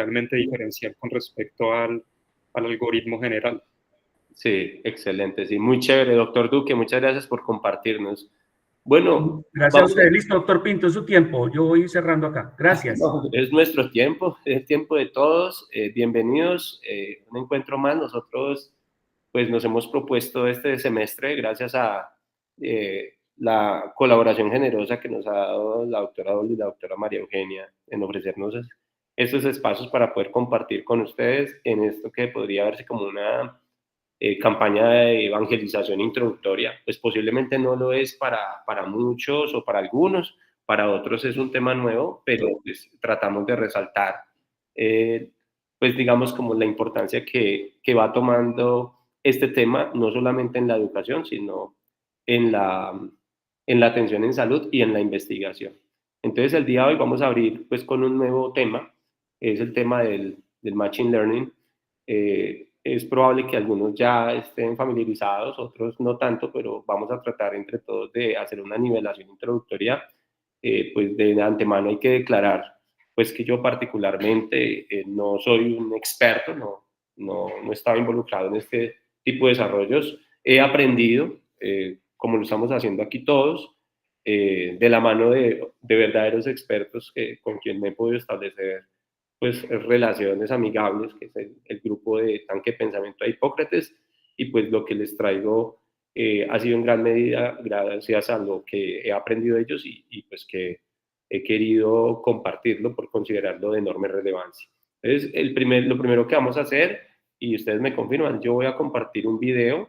realmente diferencial con respecto al algoritmo general. Sí, excelente, sí, muy chévere, doctor Duque, muchas gracias por compartirnos. Bueno, gracias a usted. Listo, doctor Pinto, es su tiempo. Yo voy cerrando acá. Gracias. No, es nuestro tiempo, es el tiempo de todos. Bienvenidos, un encuentro más. Nosotros pues nos hemos propuesto este semestre, gracias a la colaboración generosa que nos ha dado la doctora Dolly y la doctora María Eugenia en ofrecernos estos espacios para poder compartir con ustedes en esto que podría verse como una campaña de evangelización introductoria. Pues posiblemente no lo es para muchos o para algunos, para otros es un tema nuevo, pero pues tratamos de resaltar, pues digamos como la importancia que va tomando este tema, no solamente en la educación, sino en la atención en salud y en la investigación. Entonces el día de hoy vamos a abrir pues con un nuevo tema, es el tema del Machine Learning. Es probable que algunos ya estén familiarizados, otros no tanto, pero vamos a tratar entre todos de hacer una nivelación introductoria. Pues de antemano hay que declarar pues que yo particularmente no soy un experto, no estaba involucrado en este tipo de desarrollos. He aprendido, como lo estamos haciendo aquí todos, de la mano de verdaderos expertos con quien me he podido establecer pues relaciones amigables, que es el grupo de Tanque Pensamiento de Hipócrates, y pues lo que les traigo ha sido en gran medida gracias a lo que he aprendido de ellos y pues que he querido compartirlo por considerarlo de enorme relevancia. Entonces, lo primero que vamos a hacer, y ustedes me confirman, yo voy a compartir un video.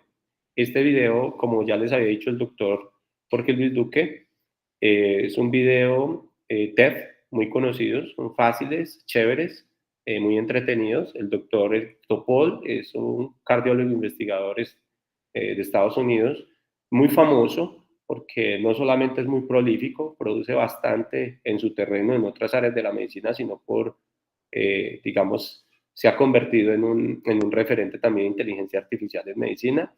Este video, como ya les había dicho el doctor Jorge Luis Duque, es un video TED, muy conocidos, son fáciles, chéveres, muy entretenidos. El doctor Topol es un cardiólogo investigador de Estados Unidos, muy famoso porque no solamente es muy prolífico, produce bastante en su terreno en otras áreas de la medicina, sino digamos, se ha convertido en un referente también de inteligencia artificial en medicina.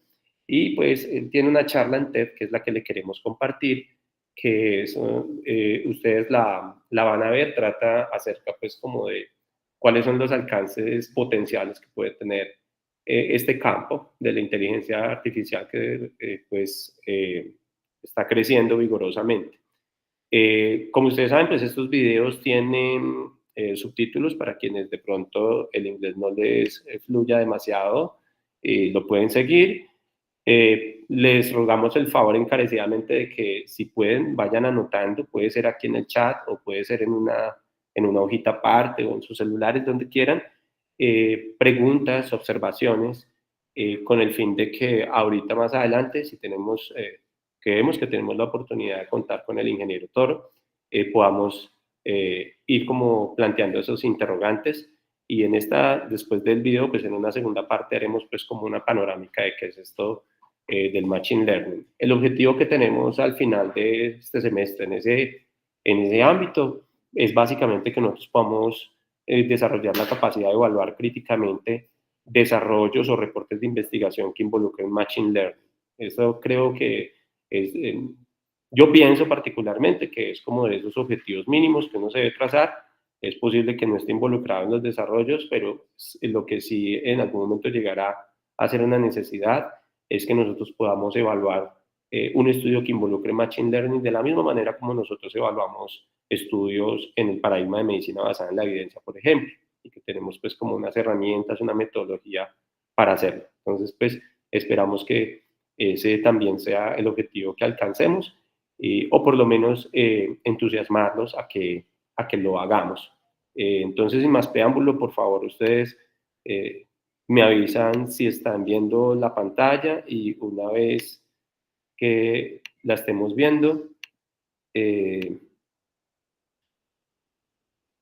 Y pues él tiene una charla en TED que es la que le queremos compartir, que ustedes la van a ver, trata acerca pues como de cuáles son los alcances potenciales que puede tener este campo de la inteligencia artificial que está creciendo vigorosamente. Como ustedes saben, pues estos videos tienen subtítulos para quienes de pronto el inglés no les fluya demasiado, lo pueden seguir. Les rogamos el favor encarecidamente de que si pueden vayan anotando, puede ser aquí en el chat o puede ser en una hojita aparte o en sus celulares, donde quieran, preguntas, observaciones, con el fin de que ahorita más adelante, si creemos que tenemos la oportunidad de contar con el ingeniero Toro, podamos ir como planteando esos interrogantes. Y después del video, pues en una segunda parte haremos pues como una panorámica de qué es esto del Machine Learning. El objetivo que tenemos al final de este semestre en ese ámbito es básicamente que nosotros podamos desarrollar la capacidad de evaluar críticamente desarrollos o reportes de investigación que involucren Machine Learning. Eso creo que yo pienso particularmente que es como de esos objetivos mínimos que uno se debe trazar. Es posible que no esté involucrado en los desarrollos, pero lo que sí en algún momento llegará a ser una necesidad es que nosotros podamos evaluar un estudio que involucre Machine Learning de la misma manera como nosotros evaluamos estudios en el paradigma de medicina basada en la evidencia, por ejemplo, y que tenemos pues como unas herramientas, una metodología para hacerlo. Entonces, pues esperamos que ese también sea el objetivo que alcancemos, o por lo menos entusiasmarlos a que lo hagamos. Entonces, sin más preámbulo, por favor, ustedes me avisan si están viendo la pantalla y una vez que la estemos viendo,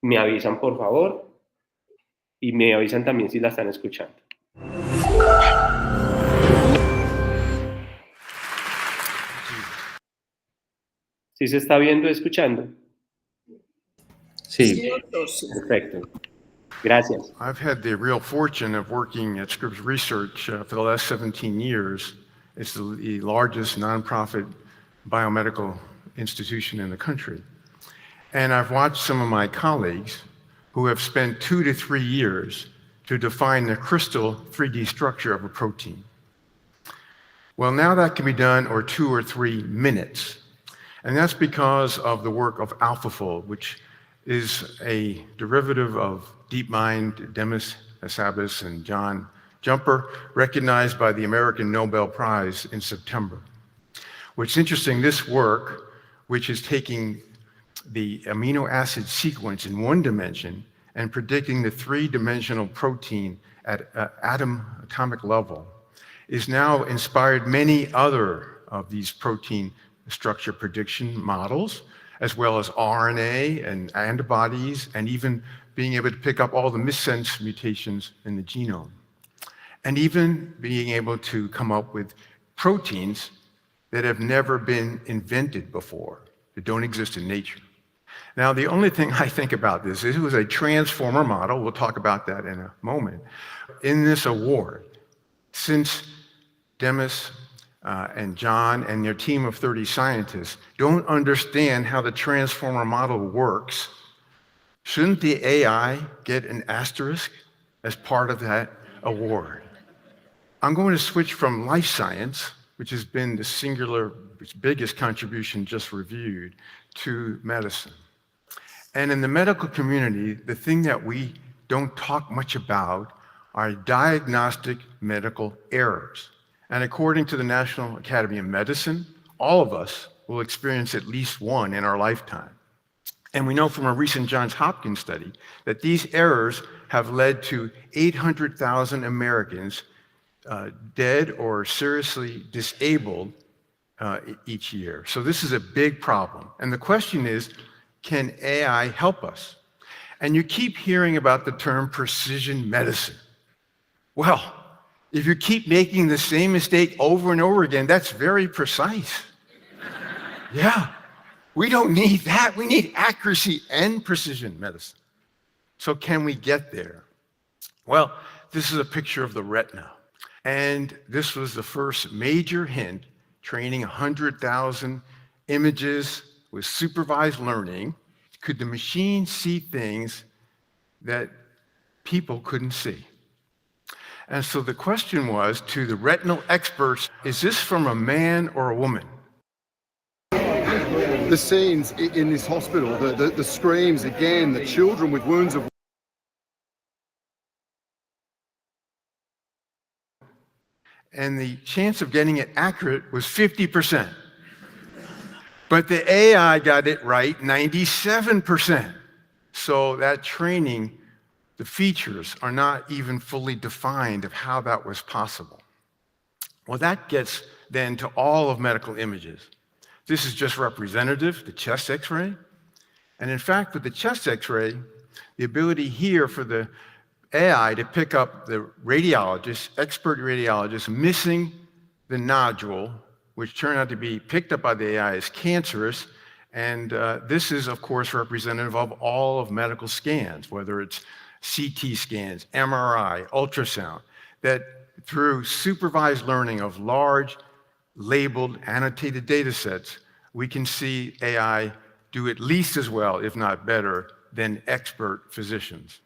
me avisan por favor y me avisan también si la están escuchando. ¿Sí se está viendo y escuchando? Sí. Perfecto. Gracias. I've had the real fortune of working at Scripps Research for the last 17 years. It's the largest nonprofit biomedical institution in the country. And I've watched some of my colleagues who have spent 2 to 3 years to define the crystal 3D structure of a protein. Well, now that can be done in 2 or 3 minutes. And that's because of the work of AlphaFold, which is a derivative of DeepMind, Demis Hassabis, and John Jumper, recognized by the American Nobel Prize in September. What's interesting, this work, which is taking the amino acid sequence in one dimension and predicting the 3-dimensional protein at atomic level, is now inspired many other of these protein structure prediction models, as well as RNA and antibodies, and even being able to pick up all the missense mutations in the genome. And even being able to come up with proteins that have never been invented before, that don't exist in nature. Now, the only thing I think about this is it was a transformer model. We'll talk about that in a moment. In this award, since Demis and John and their team of 30 scientists don't understand how the transformer model works, shouldn't the AI get an asterisk as part of that award? I'm going to switch from life science, which has been the singular, biggest contribution just reviewed, to medicine. And in the medical community, the thing that we don't talk much about are diagnostic medical errors. And according to the National Academy of Medicine, all of us will experience at least one in our lifetime. And we know from a recent Johns Hopkins study that these errors have led to 800,000 Americans dead or seriously disabled each year. So this is a big problem. And the question is, can AI help us? And you keep hearing about the term precision medicine. Well, if you keep making the same mistake over and over again, that's very precise. Yeah, we don't need that. We need accuracy and precision medicine. So can we get there? Well, this is a picture of the retina. And this was the first major hint, training 100,000 images with supervised learning. Could the machine see things that people couldn't see? And so the question was to the retinal experts, is this from a man or a woman? The scenes in this hospital, the screams again, the children with wounds of... And the chance of getting it accurate was 50%. But the AI got it right 97%. So that training, the features are not even fully defined of how that was possible. Well, that gets then to all of medical images. This is just representative, the chest X-ray. And in fact, with the chest X-ray, the ability here for the AI to pick up the radiologist, expert radiologist, missing the nodule, which turned out to be picked up by the AI as cancerous. And this is, of course, representative of all of medical scans, whether it's CT scans, MRI, ultrasound, that through supervised learning of large, labeled, annotated data sets, we can see AI do at least as well, if not better, than expert physicians.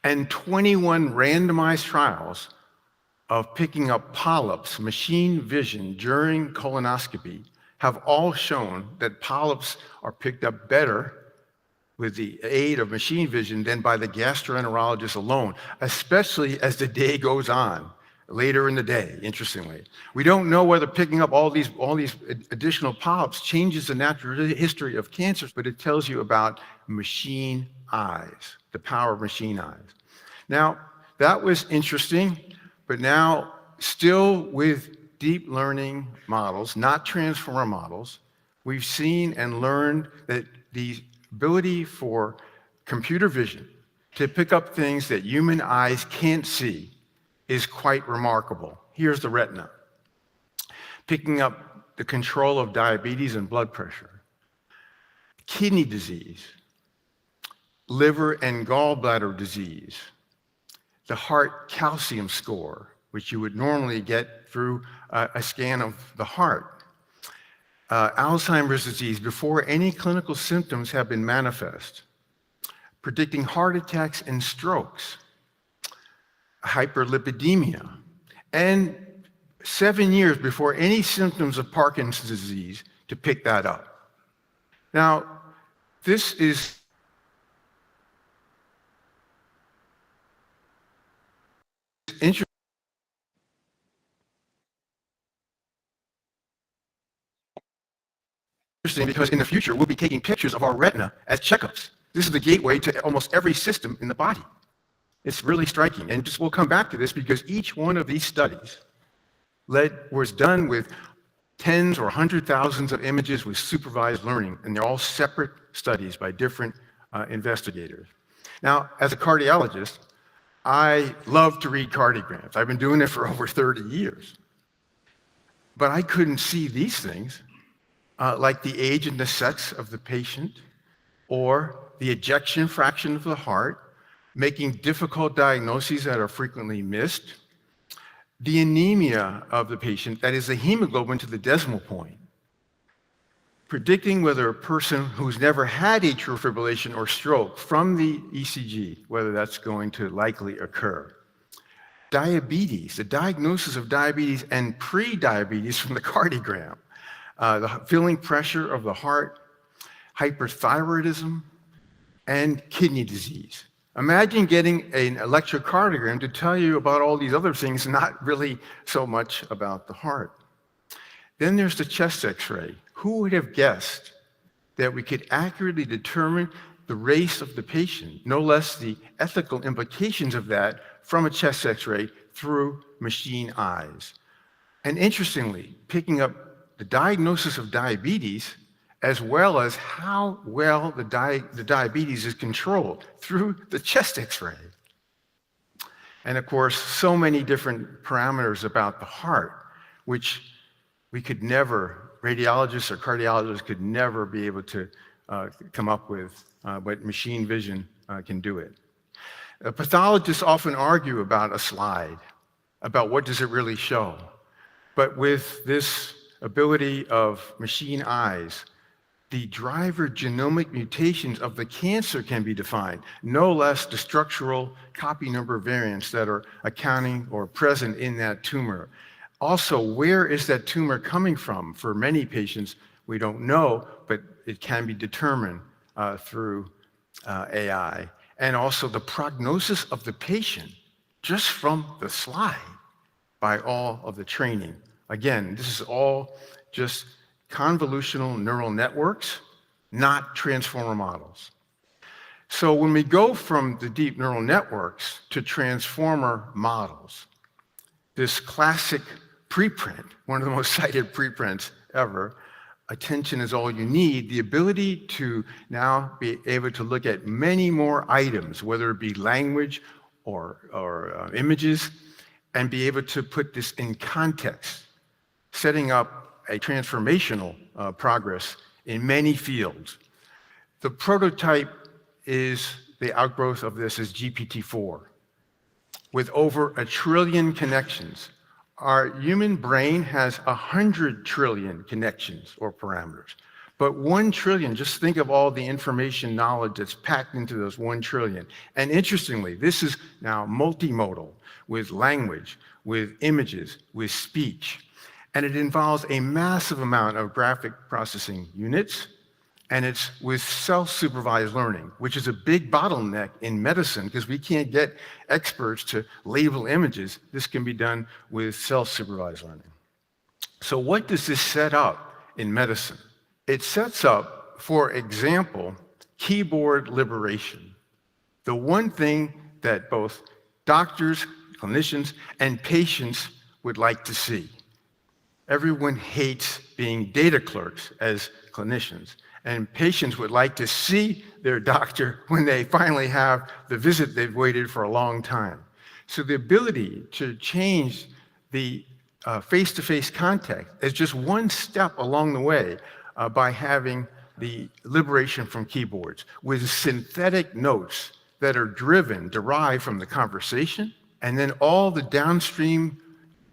And 21 randomized trials of picking up polyps, machine vision during colonoscopy, have all shown that polyps are picked up better with the aid of machine vision than by the gastroenterologist alone, especially as the day goes on, later in the day, interestingly. We don't know whether picking up all these additional polyps changes the natural history of cancers, but it tells you about machine eyes, the power of machine eyes. Now, that was interesting, but now still with deep learning models, not transformer models, we've seen and learned that the ability for computer vision to pick up things that human eyes can't see is quite remarkable. Here's the retina. Picking up the control of diabetes and blood pressure, kidney disease, liver and gallbladder disease, the heart calcium score, which you would normally get through a scan of the heart, Alzheimer's disease before any clinical symptoms have been manifest, predicting heart attacks and strokes, hyperlipidemia, and 7 years before any symptoms of Parkinson's disease to pick that up. Now, this is interesting because in the future, we'll be taking pictures of our retina as checkups. This is the gateway to almost every system in the body. It's really striking. And we'll come back to this because each one of these studies was done with tens or 100,000s of images with supervised learning, and they're all separate studies by different investigators. Now, as a cardiologist, I love to read cardiograms. I've been doing it for over 30 years. But I couldn't see these things, like the age and the sex of the patient, or the ejection fraction of the heart, making difficult diagnoses that are frequently missed, the anemia of the patient, that is the hemoglobin to the decimal point, predicting whether a person who's never had atrial fibrillation or stroke from the ECG, whether that's going to likely occur. Diabetes, the diagnosis of diabetes and pre-diabetes from the cardiogram, the filling pressure of the heart, hyperthyroidism, and kidney disease. Imagine getting an electrocardiogram to tell you about all these other things, not really so much about the heart. Then there's the chest X-ray. Who would have guessed that we could accurately determine the race of the patient, no less the ethical implications of that from a chest X-ray through machine eyes? And interestingly, picking up the diagnosis of diabetes as well as how well the diabetes is controlled through the chest X-ray. And of course, so many different parameters about the heart, which we could never, radiologists or cardiologists could never be able to come up with, but machine vision can do it. Pathologists often argue about a slide, about what does it really show. But with this ability of machine eyes, the driver genomic mutations of the cancer can be defined, no less the structural copy number variants that are accounting or present in that tumor. Also, where is that tumor coming from? For many patients, we don't know, but it can be determined through AI. And also the prognosis of the patient just from the slide by all of the training. Again, this is all just convolutional neural networks, not transformer models. So when we go from the deep neural networks to transformer models, this classic preprint, one of the most cited preprints ever, attention is all you need, the ability to now be able to look at many more items, whether it be language or images, and be able to put this in context, setting up a transformational progress in many fields. The prototype is the outgrowth of this is GPT-4. With over 1 trillion connections, our human brain has 100 trillion connections or parameters. But 1 trillion, just think of all the information knowledge that's packed into those 1 trillion. And interestingly, this is now multimodal with language, with images, with speech. And it involves a massive amount of graphic processing units, and it's with self-supervised learning, which is a big bottleneck in medicine because we can't get experts to label images. This can be done with self-supervised learning. So what does this set up in medicine? It sets up, for example, keyboard liberation. The one thing that both doctors, clinicians, and patients would like to see. Everyone hates being data clerks as clinicians, and patients would like to see their doctor when they finally have the visit they've waited for a long time. So the ability to change the face-to-face contact is just one step along the way by having the liberation from keyboards with synthetic notes that are derived from the conversation, and then all the downstream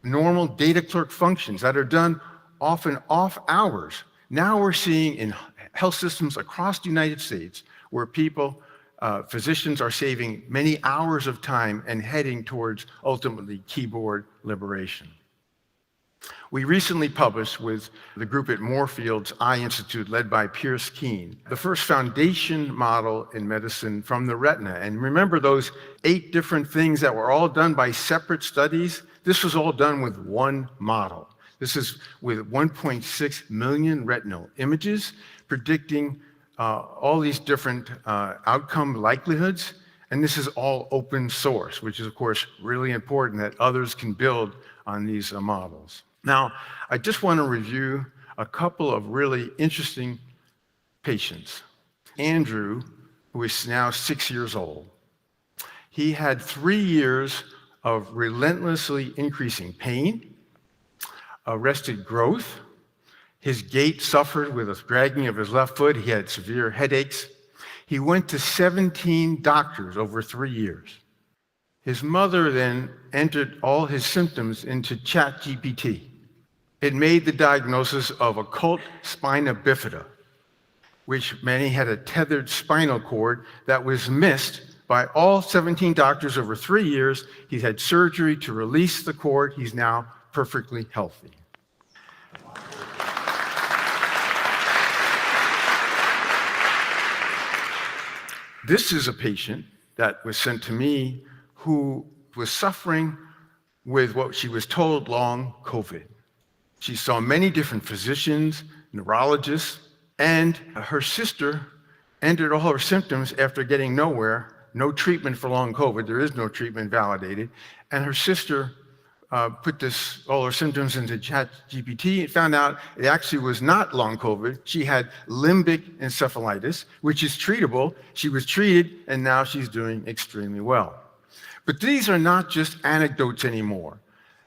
normal data clerk functions that are done often off hours. Now we're seeing in health systems across the United States where people physicians are saving many hours of time and heading towards ultimately keyboard liberation. We recently published with the group at Moorfields Eye Institute, led by Pierce Keene, the first foundation model in medicine from the retina. And remember those 8 different things that were all done by separate studies? This was all done with one model. This is with 1.6 million retinal images, predicting all these different outcome likelihoods. And this is all open source, which is, of course, really important that others can build on these models. Now, I just want to review a couple of really interesting patients. Andrew, who is now 6 years old, he had 3 years of relentlessly increasing pain, arrested growth. His gait suffered with a dragging of his left foot. He had severe headaches. He went to 17 doctors over 3 years. His mother then entered all his symptoms into ChatGPT. It made the diagnosis of occult spina bifida, which meant he had a tethered spinal cord that was missed by all 17 doctors over 3 years. He's had surgery to release the cord. He's now perfectly healthy. This is a patient that was sent to me who was suffering with what she was told long COVID. She saw many different physicians, neurologists, and her sister ended all her symptoms after getting nowhere, no treatment for long COVID. There is no treatment validated. And her sister put all her symptoms into ChatGPT and found out it actually was not long COVID. She had limbic encephalitis, which is treatable. She was treated, and now she's doing extremely well. But these are not just anecdotes anymore.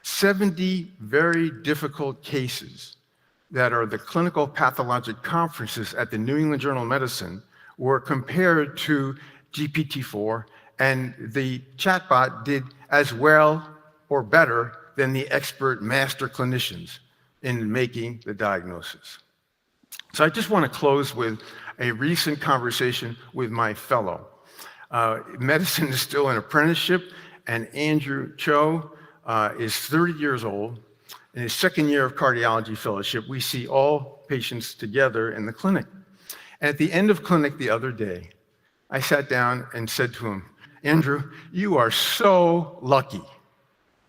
70 very difficult cases that are the clinical pathologic conferences at the New England Journal of Medicine were compared to GPT-4, and the chatbot did as well or better than the expert master clinicians in making the diagnosis. So I just want to close with a recent conversation with my fellow. Medicine is still an apprenticeship, and Andrew Cho is 30 years old. In his second year of cardiology fellowship, we see all patients together in the clinic. And at the end of clinic the other day, I sat down and said to him, Andrew, you are so lucky.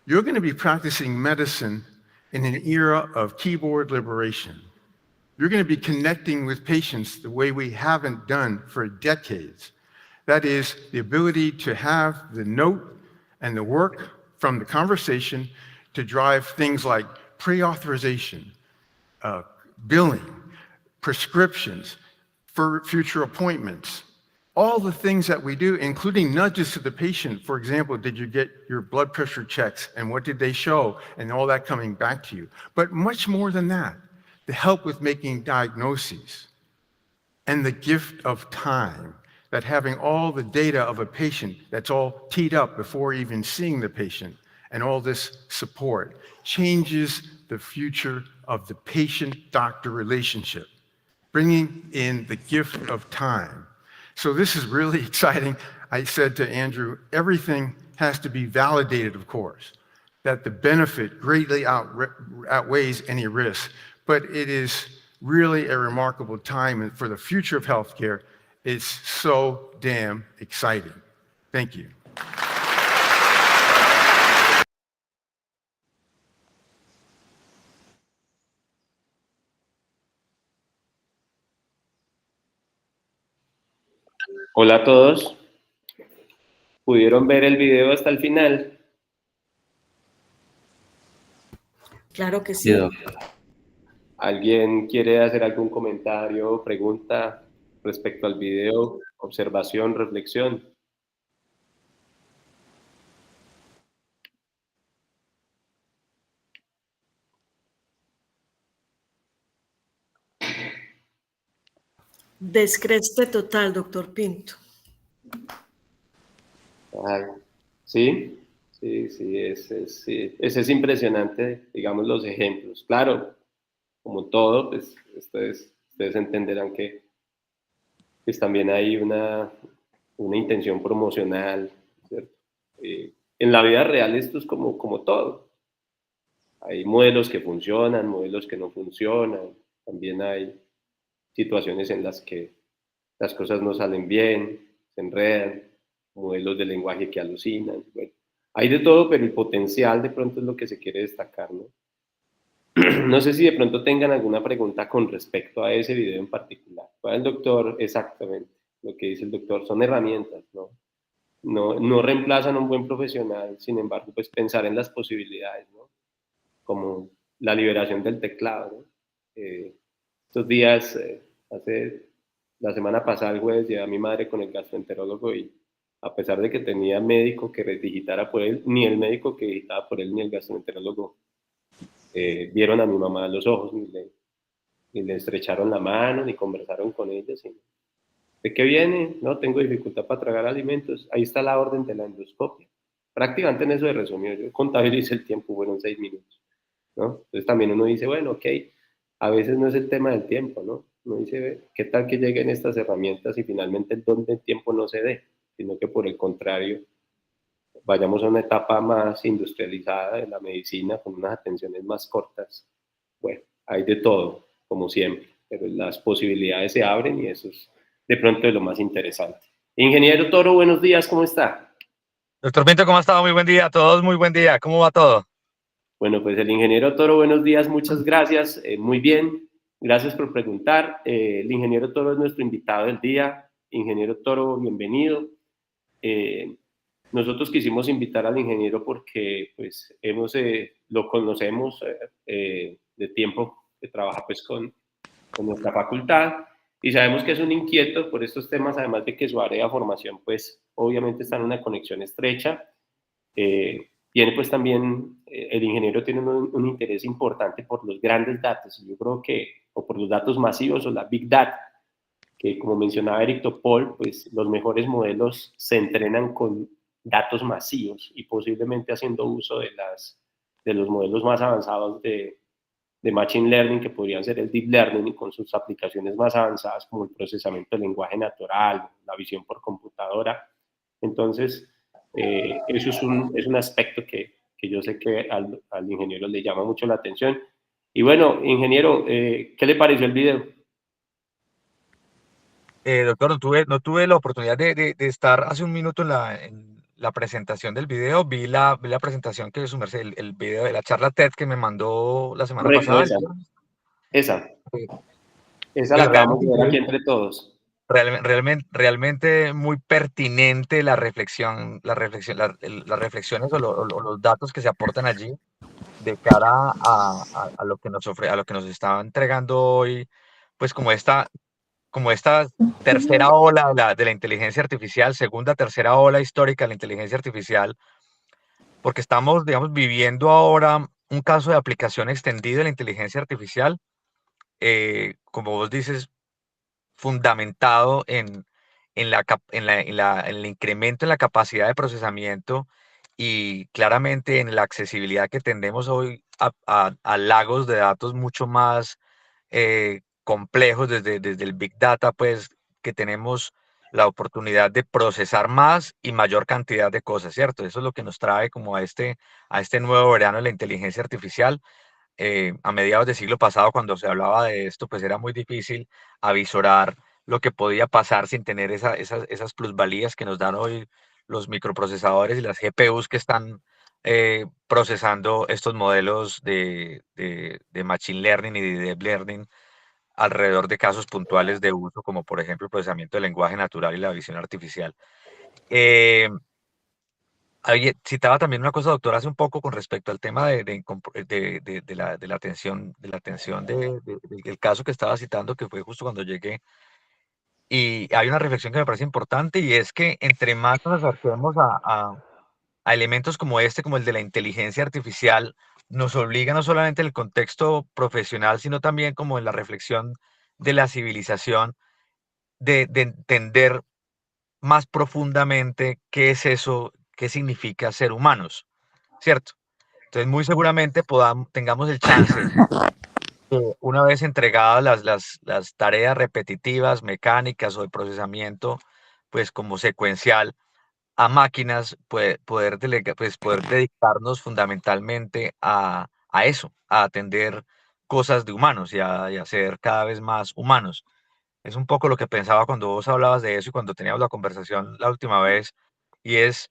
You're going to be practicing medicine in an era of keyboard liberation. You're going to be connecting with patients the way we haven't done for decades. That is, the ability to have the note and the work from the conversation to drive things like pre-authorization, billing, prescriptions, for future appointments, all the things that we do, including nudges to the patient. For example, did you get your blood pressure checks and what did they show, and all that coming back to you. But much more than that, the help with making diagnoses and the gift of time, that having all the data of a patient that's all teed up before even seeing the patient, and all this support changes the future of the patient-doctor relationship, bringing in the gift of time. So this is really exciting. I said to Andrew, everything has to be validated, of course, that the benefit greatly outweighs any risk, but it is really a remarkable time, and for the future of healthcare, it's so damn exciting. Thank you. Hola a todos. ¿Pudieron ver el video hasta el final? Claro que sí. ¿Alguien quiere hacer algún comentario, pregunta respecto al video, observación, reflexión? Descreste total, doctor Pinto. Ay, ¿sí? Sí, ese es impresionante, digamos, los ejemplos. Claro, como todo, pues ustedes entenderán que pues también hay una intención promocional, ¿cierto? En la vida real esto es como todo. Hay modelos que funcionan, modelos que no funcionan, también hay situaciones en las que las cosas no salen bien, se enredan, modelos de lenguaje que alucinan, bueno, hay de todo, pero el potencial de pronto es lo que se quiere destacar, ¿no? No sé si de pronto tengan alguna pregunta con respecto a ese video en particular. Para el doctor, exactamente, lo que dice el doctor, son herramientas, ¿no? No reemplazan a un buen profesional, sin embargo, pues pensar en las posibilidades, ¿no? Como la liberación del teclado, ¿no? Estos días, la semana pasada, el jueves, llevé a mi madre con el gastroenterólogo y a pesar de que tenía médico que digitara por él, ni el médico que digitaba por él ni el gastroenterólogo vieron a mi mamá a los ojos, ni le estrecharon la mano, ni conversaron con ella. Sino, ¿de qué viene? No, tengo dificultad para tragar alimentos. Ahí está la orden de la endoscopia. Prácticamente en eso de resumido. Yo contabilicé el tiempo, fueron 6 minutos, ¿no? Entonces también uno dice, bueno, ok, a veces no es el tema del tiempo, ¿no? Uno dice, ¿qué tal que lleguen estas herramientas y finalmente el don del tiempo no se dé? Sino que por el contrario, vayamos a una etapa más industrializada de la medicina con unas atenciones más cortas. Bueno, hay de todo, como siempre, pero las posibilidades se abren y eso es de pronto de lo más interesante. Ingeniero Toro, buenos días, ¿cómo está? Doctor Pinto, ¿cómo ha estado? Muy buen día a todos, muy buen día. ¿Cómo va todo? Bueno, pues el ingeniero Toro, buenos días, muchas gracias, muy bien, gracias por preguntar. El ingeniero Toro es nuestro invitado del día. Ingeniero Toro, bienvenido. Nosotros quisimos invitar al ingeniero porque pues lo conocemos de tiempo que trabaja pues con nuestra facultad y sabemos que es un inquieto por estos temas, además de que su área de formación pues obviamente está en una conexión estrecha. Tiene pues también, el ingeniero tiene un interés importante por los grandes datos, yo creo que, o por los datos masivos o la Big Data, que como mencionaba Eric Topol, pues los mejores modelos se entrenan con datos masivos y posiblemente haciendo uso de los modelos más avanzados de Machine Learning, que podrían ser el Deep Learning, y con sus aplicaciones más avanzadas como el procesamiento del lenguaje natural, la visión por computadora. Entonces, eso es un aspecto que yo sé que al ingeniero le llama mucho la atención. Y bueno, ingeniero, ¿qué le pareció el video? Doctor, no tuve la oportunidad de estar hace un minuto en la presentación del video. Vi la presentación que su merced, el video de la charla TED que me mandó la semana Correcto, pasada. esa Pues, la acabamos de ver aquí entre todos. Realmente muy pertinente la reflexión, las reflexiones o los datos que se aportan allí de cara a lo que a lo que nos está entregando hoy, pues como esta tercera ola de la inteligencia artificial, segunda, tercera ola histórica de la inteligencia artificial, porque estamos, digamos, viviendo ahora un caso de aplicación extendida de la inteligencia artificial, como vos dices, fundamentado en el incremento en la capacidad de procesamiento y claramente en la accesibilidad que tendemos hoy a lagos de datos mucho más complejos desde el Big Data, pues que tenemos la oportunidad de procesar más y mayor cantidad de cosas, ¿cierto? Eso es lo que nos trae como a este nuevo verano de la inteligencia artificial. A mediados del siglo pasado, cuando se hablaba de esto, pues era muy difícil avisorar lo que podía pasar sin tener esas plusvalías que nos dan hoy los microprocesadores y las GPUs que están procesando estos modelos de Machine Learning y de Deep Learning alrededor de casos puntuales de uso, como por ejemplo el procesamiento del lenguaje natural y la visión artificial. Citaba también una cosa, doctor, hace un poco con respecto al tema de la atención, del caso que estaba citando, que fue justo cuando llegué. Y hay una reflexión que me parece importante y es que entre más nos acerquemos a elementos como este, como el de la inteligencia artificial, nos obliga no solamente en el contexto profesional, sino también como en la reflexión de la civilización, de entender más profundamente qué es eso, qué significa ser humanos, ¿cierto? Entonces, muy seguramente tengamos el chance, una vez entregadas las tareas repetitivas, mecánicas o de procesamiento, pues como secuencial a máquinas, poder dedicarnos fundamentalmente a eso, a atender cosas de humanos y a ser cada vez más humanos. Es un poco lo que pensaba cuando vos hablabas de eso y cuando teníamos la conversación la última vez, y es,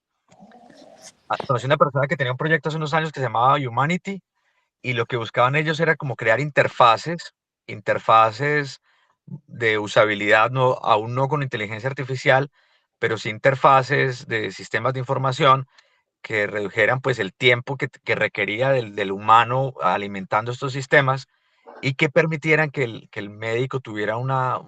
conocí una persona que tenía un proyecto hace unos años que se llamaba Humanity, y lo que buscaban ellos era como crear interfaces de usabilidad, no, aún no con inteligencia artificial, pero sí interfaces de sistemas de información que redujeran pues el tiempo que requería del humano alimentando estos sistemas y que permitieran que el médico tuviera una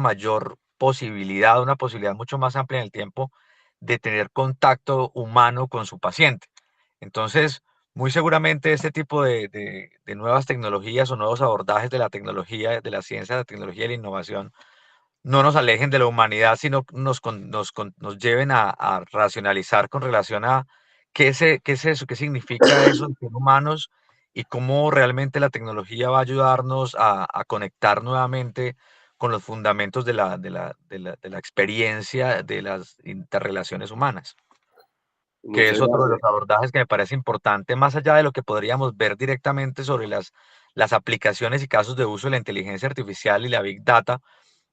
mayor posibilidad, una posibilidad mucho más amplia en el tiempo de tener contacto humano con su paciente. Entonces, muy seguramente este tipo de nuevas tecnologías o nuevos abordajes de la tecnología, de la ciencia, la tecnología y la innovación no nos alejen de la humanidad, sino nos lleven a racionalizar con relación a qué es eso, qué significa eso de ser humanos y cómo realmente la tecnología va a ayudarnos a conectar nuevamente con los fundamentos de la experiencia de las interrelaciones humanas, que Muchas es otro de gracias. los abordajes que me parece importante, más allá de lo que podríamos ver directamente sobre las aplicaciones y casos de uso de la inteligencia artificial y la Big Data,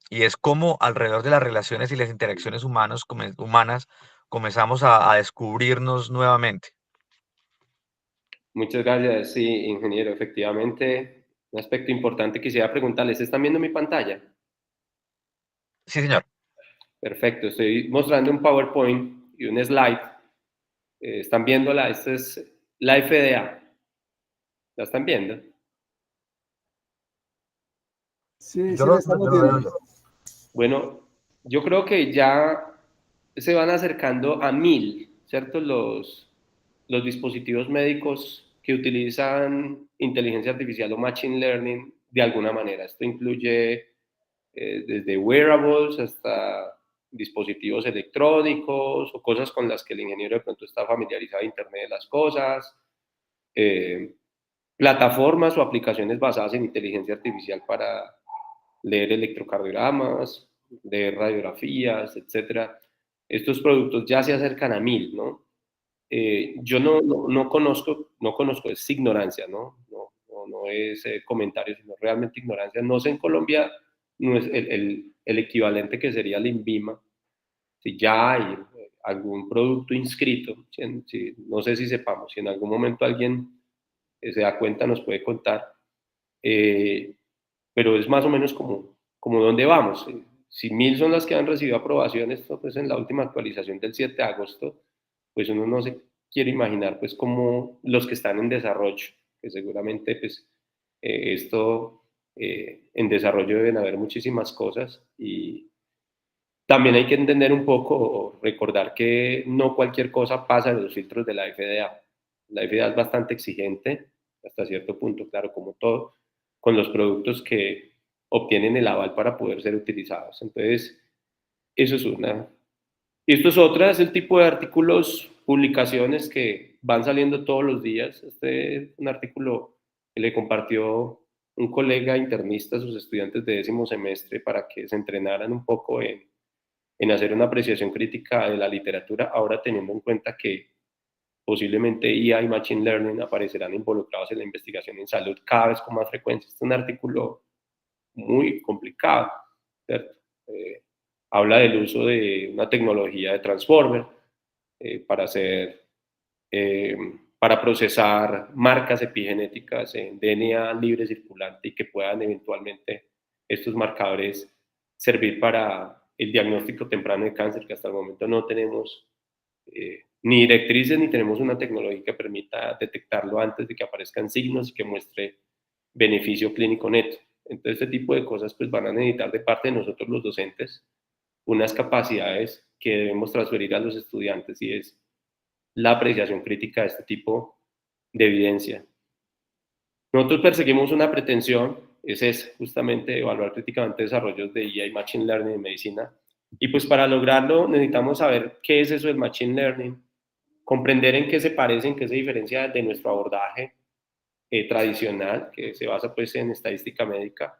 y es como alrededor de las relaciones y las interacciones humanas comenzamos a descubrirnos nuevamente. Muchas gracias, sí, ingeniero. Efectivamente, un aspecto importante quisiera preguntarles, ¿están viendo mi pantalla? Sí, señor. Perfecto, estoy mostrando un PowerPoint y un slide. ¿Están viéndola? Esta es la FDA. ¿La están viendo? Sí, Yo sí, la estamos lo veo viendo. yo. Bueno, yo creo que ya se van acercando a 1000, ¿cierto? Los dispositivos médicos que utilizan inteligencia artificial o machine learning de alguna manera. Esto incluye desde wearables hasta dispositivos electrónicos o cosas con las que el ingeniero de pronto está familiarizado a Internet de las cosas, eh, plataformas o aplicaciones basadas en inteligencia artificial para leer electrocardiogramas, leer radiografías, etcétera. Estos productos ya se acercan a 1000, ¿no? Yo no conozco, es ignorancia, no es comentario, sino realmente ignorancia. No sé en Colombia no es el equivalente que sería el INVIMA, si ya hay algún producto inscrito, no sé si sepamos, si en algún momento alguien se da cuenta nos puede contar, eh, pero es más o menos como dónde vamos. Si 1000 son las que han recibido aprobaciones, pues en la última actualización del 7 de agosto, pues uno no se quiere imaginar pues como los que están en desarrollo, que seguramente pues en desarrollo deben haber muchísimas cosas y también hay que entender un poco o recordar que no cualquier cosa pasa en los filtros de la FDA. La FDA es bastante exigente hasta cierto punto, claro, como todo, con los productos que obtienen el aval para poder ser utilizados. Entonces, eso es una. Y esto es otra, es el tipo de artículos, publicaciones que van saliendo todos los días. Este es un artículo que le compartió un colega internista a sus estudiantes de 10º semestre para que se entrenaran un poco en hacer una apreciación crítica de la literatura, ahora teniendo en cuenta que posiblemente IA y Machine Learning aparecerán involucrados en la investigación en salud cada vez con más frecuencia. Este es un artículo muy complicado, ¿cierto? Habla del uso de una tecnología de transformer para eh, para procesar marcas epigenéticas en DNA libre circulante y que puedan eventualmente estos marcadores servir para el diagnóstico temprano de cáncer, que hasta el momento no tenemos ni directrices ni tenemos una tecnología que permita detectarlo antes de que aparezcan signos y que muestre beneficio clínico neto. Entonces, este tipo de cosas pues van a necesitar de parte de nosotros los docentes unas capacidades que debemos transferir a los estudiantes y es la apreciación crítica de este tipo de evidencia. Nosotros perseguimos una pretensión, es justamente evaluar críticamente desarrollos de IA y Machine Learning en medicina. Y pues para lograrlo necesitamos saber qué es eso del Machine Learning, comprender en qué se parece, en qué se diferencia de nuestro abordaje tradicional, que se basa pues en estadística médica,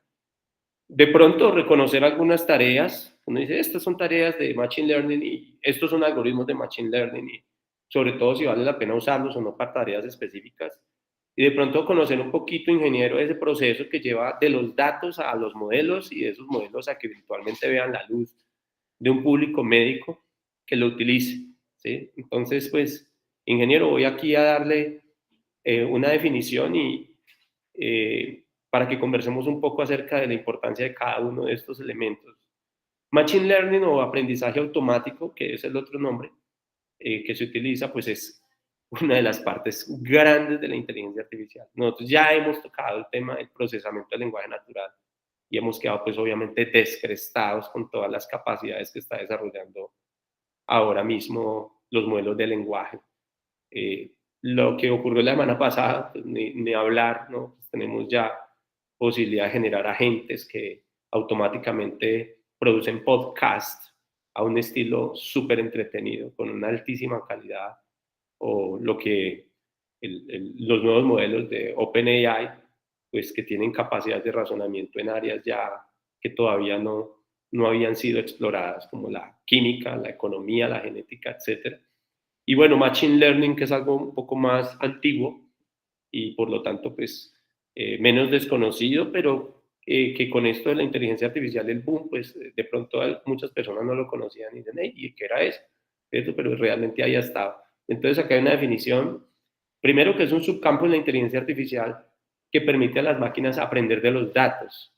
De pronto reconocer algunas tareas, uno dice, estas son tareas de Machine Learning y estos son algoritmos de Machine Learning y sobre todo si vale la pena usarlos o no para tareas específicas. Y de pronto conocer un poquito, ingeniero, ese proceso que lleva de los datos a los modelos y de esos modelos a que virtualmente vean la luz de un público médico que lo utilice, ¿sí? Entonces, pues, ingeniero, voy aquí a darle una definición y para que conversemos un poco acerca de la importancia de cada uno de estos elementos. Machine Learning o aprendizaje automático, que es el otro nombre que se utiliza, pues es una de las partes grandes de la inteligencia artificial. Nosotros ya hemos tocado el tema del procesamiento del lenguaje natural y hemos quedado pues obviamente descrestados con todas las capacidades que está desarrollando ahora mismo los modelos de lenguaje. Lo que ocurrió la semana pasada, pues, ni hablar, ¿no? Pues tenemos ya posibilidad de generar agentes que automáticamente producen podcasts a un estilo súper entretenido, con una altísima calidad, o lo que los nuevos modelos de OpenAI, pues que tienen capacidad de razonamiento en áreas ya que todavía no habían sido exploradas, como la química, la economía, la genética, etc. Y bueno, Machine Learning, que es algo un poco más antiguo y por lo tanto, pues, menos desconocido, pero que con esto de la inteligencia artificial, el boom, pues, de pronto muchas personas no lo conocían y dicen, hey, ¿y qué era eso? Pero realmente ahí ha estado. Entonces, acá hay una definición, primero que es un subcampo en la inteligencia artificial que permite a las máquinas aprender de los datos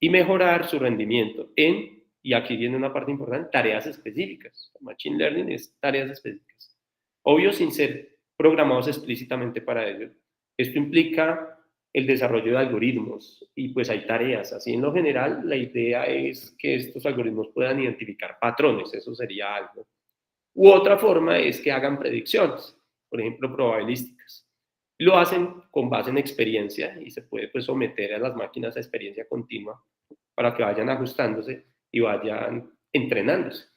y mejorar su rendimiento en, y aquí viene una parte importante, tareas específicas. Machine Learning es tareas específicas. Obvio, sin ser programados explícitamente para ello. Esto implica el desarrollo de algoritmos y pues hay tareas. Así en lo general, la idea es que estos algoritmos puedan identificar patrones, eso sería algo. U otra forma es que hagan predicciones, por ejemplo, probabilísticas. Lo hacen con base en experiencia y se puede pues someter a las máquinas a experiencia continua para que vayan ajustándose y vayan entrenándose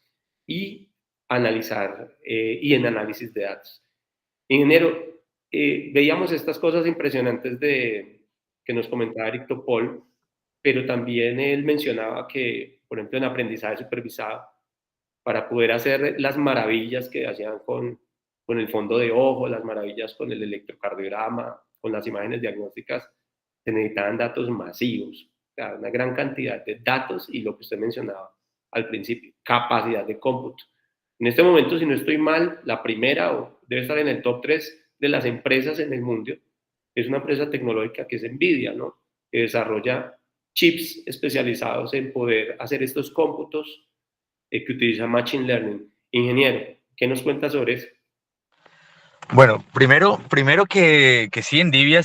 y analizar y en análisis de datos. Ingeniero, veíamos estas cosas impresionantes que nos comentaba Eric Topol, pero también él mencionaba que, por ejemplo, en aprendizaje supervisado, para poder hacer las maravillas que hacían con el fondo de ojo, las maravillas con el electrocardiograma, con las imágenes diagnósticas, se necesitaban datos masivos, o sea, una gran cantidad de datos y lo que usted mencionaba al principio, capacidad de cómputo. En este momento, si no estoy mal, la primera o debe estar en el top 3 de las empresas en el mundo, es una empresa tecnológica que es NVIDIA, ¿no? Que desarrolla chips especializados en poder hacer estos cómputos que utiliza Machine Learning. Ingeniero, ¿qué nos cuenta sobre eso? Bueno, primero que sí, Nvidia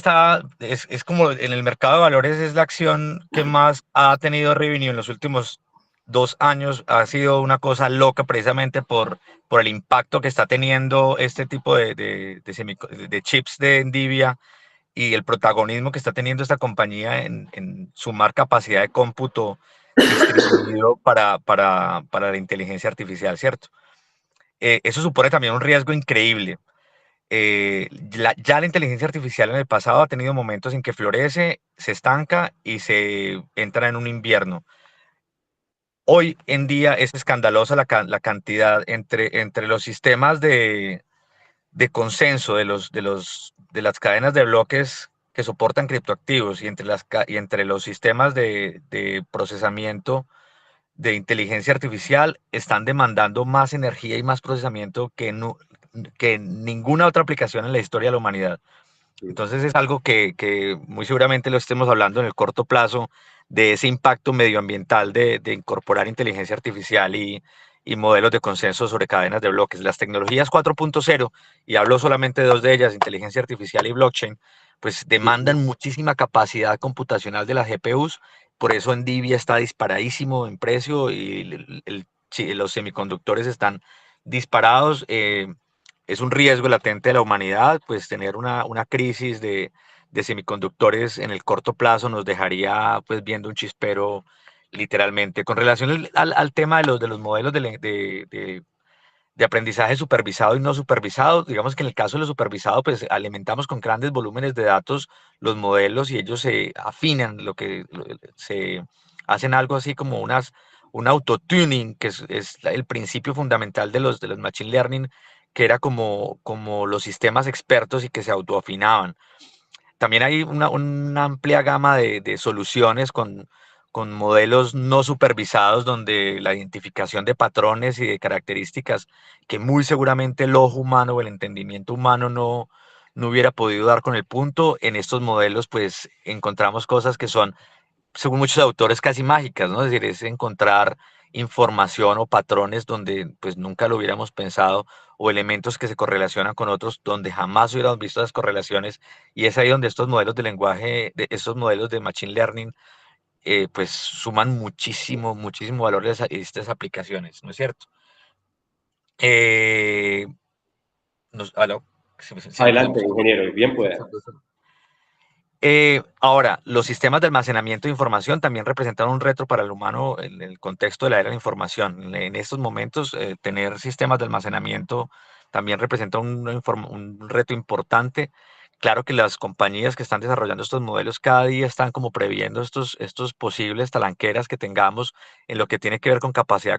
es como en el mercado de valores es la acción que más ha tenido revenue en los últimos 2 años. Ha sido una cosa loca precisamente por el impacto que está teniendo este tipo de chips de Nvidia y el protagonismo que está teniendo esta compañía en sumar capacidad de cómputo distribuido para la inteligencia artificial, ¿cierto? Eso supone también un riesgo increíble. Ya la inteligencia artificial en el pasado ha tenido momentos en que florece, se estanca y se entra en un invierno. Hoy en día es escandalosa la cantidad entre los sistemas de consenso de las cadenas de bloques que soportan criptoactivos y entre los sistemas de procesamiento de inteligencia artificial están demandando más energía y más procesamiento que ninguna otra aplicación en la historia de la humanidad. Entonces es algo que muy seguramente lo estemos hablando en el corto plazo, de ese impacto medioambiental de incorporar inteligencia artificial y modelos de consenso sobre cadenas de bloques. Las tecnologías 4.0, y hablo solamente de 2 de ellas, inteligencia artificial y blockchain, pues demandan muchísima capacidad computacional de las GPUs. Por eso Nvidia está disparadísimo en precio y los semiconductores están disparados. Es un riesgo latente de la humanidad, pues tener una crisis de semiconductores en el corto plazo nos dejaría pues viendo un chispero literalmente. Con relación al tema de los modelos de aprendizaje supervisado y no supervisado, digamos que en el caso de lo supervisado, pues alimentamos con grandes volúmenes de datos los modelos y ellos se afinan, se hacen algo así como un autotuning, que es el principio fundamental de los Machine Learning, que era como los sistemas expertos y que se autoafinaban. También hay una amplia gama de soluciones con modelos no supervisados, donde la identificación de patrones y de características que muy seguramente el ojo humano o el entendimiento humano no hubiera podido dar con el punto, en estos modelos pues encontramos cosas que son, según muchos autores, casi mágicas, ¿no? Es decir, es encontrar información o patrones donde pues nunca lo hubiéramos pensado, o elementos que se correlacionan con otros donde jamás hubiéramos visto las correlaciones, y es ahí donde estos modelos de lenguaje, estos modelos de Machine Learning, pues suman muchísimo, muchísimo valor a estas aplicaciones, ¿no es cierto? ¿Aló? Adelante, ingeniero, bien pueda. Ahora, los sistemas de almacenamiento de información también representan un reto para el humano en el contexto de la era de la información. En estos momentos, tener sistemas de almacenamiento también representa un reto importante. Claro que las compañías que están desarrollando estos modelos cada día están como previendo estos posibles talanqueras que tengamos en lo que tiene que ver con capacidad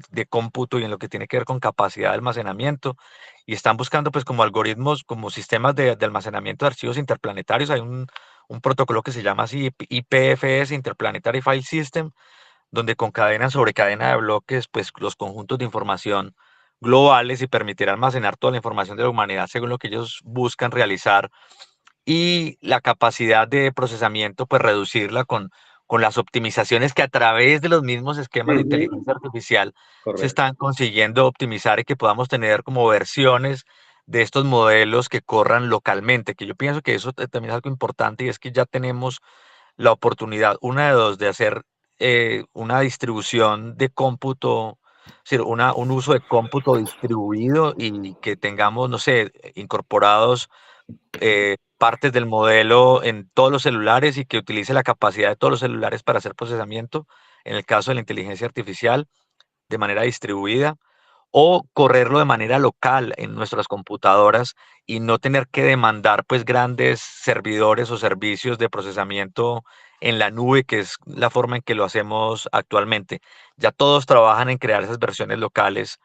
de cómputo y en lo que tiene que ver con capacidad de almacenamiento. Y están buscando pues como algoritmos, como sistemas de almacenamiento de archivos interplanetarios. Hay un protocolo que se llama así IPFS, Interplanetary File System, donde con cadena sobre cadena de bloques, pues los conjuntos de información globales, y permitirá almacenar toda la información de la humanidad según lo que ellos buscan realizar, y la capacidad de procesamiento, pues reducirla con las optimizaciones que a través de los mismos esquemas de inteligencia artificial se Correcto. están consiguiendo optimizar, y que podamos tener como versiones de estos modelos que corran localmente, que yo pienso que eso también es algo importante, y es que ya tenemos la oportunidad, una de dos, de hacer una distribución de cómputo, es decir, un uso de cómputo distribuido, y que tengamos, no sé, incorporados partes del modelo en todos los celulares, y que utilice la capacidad de todos los celulares para hacer procesamiento, en el caso de la inteligencia artificial, de manera distribuida, o correrlo de manera local en nuestras computadoras y no tener que demandar pues grandes servidores o servicios de procesamiento en la nube, que es la forma en que lo hacemos actualmente. Ya todos trabajan en crear esas versiones locales,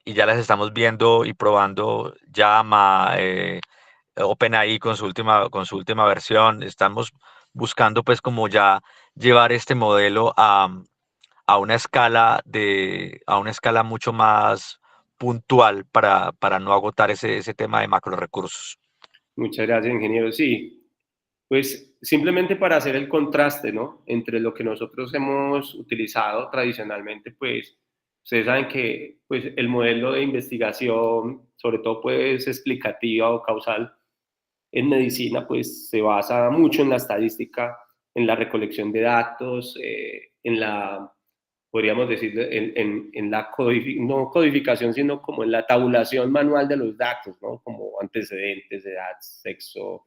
y ya las estamos viendo y probando. Llama, OpenAI con su última versión. Estamos buscando pues como ya llevar este modelo a una escala mucho más puntual para no agotar ese tema de macro recursos. Muchas gracias, ingeniero. Sí, pues simplemente para hacer el contraste, ¿no? Entre lo que nosotros hemos utilizado tradicionalmente, pues ustedes saben que pues, el modelo de investigación, sobre todo pues explicativa o causal en medicina, pues se basa mucho en la estadística, en la recolección de datos, en la, podríamos decir, en la no codificación, sino como en la tabulación manual de los datos, ¿no? Como antecedentes, edad, sexo,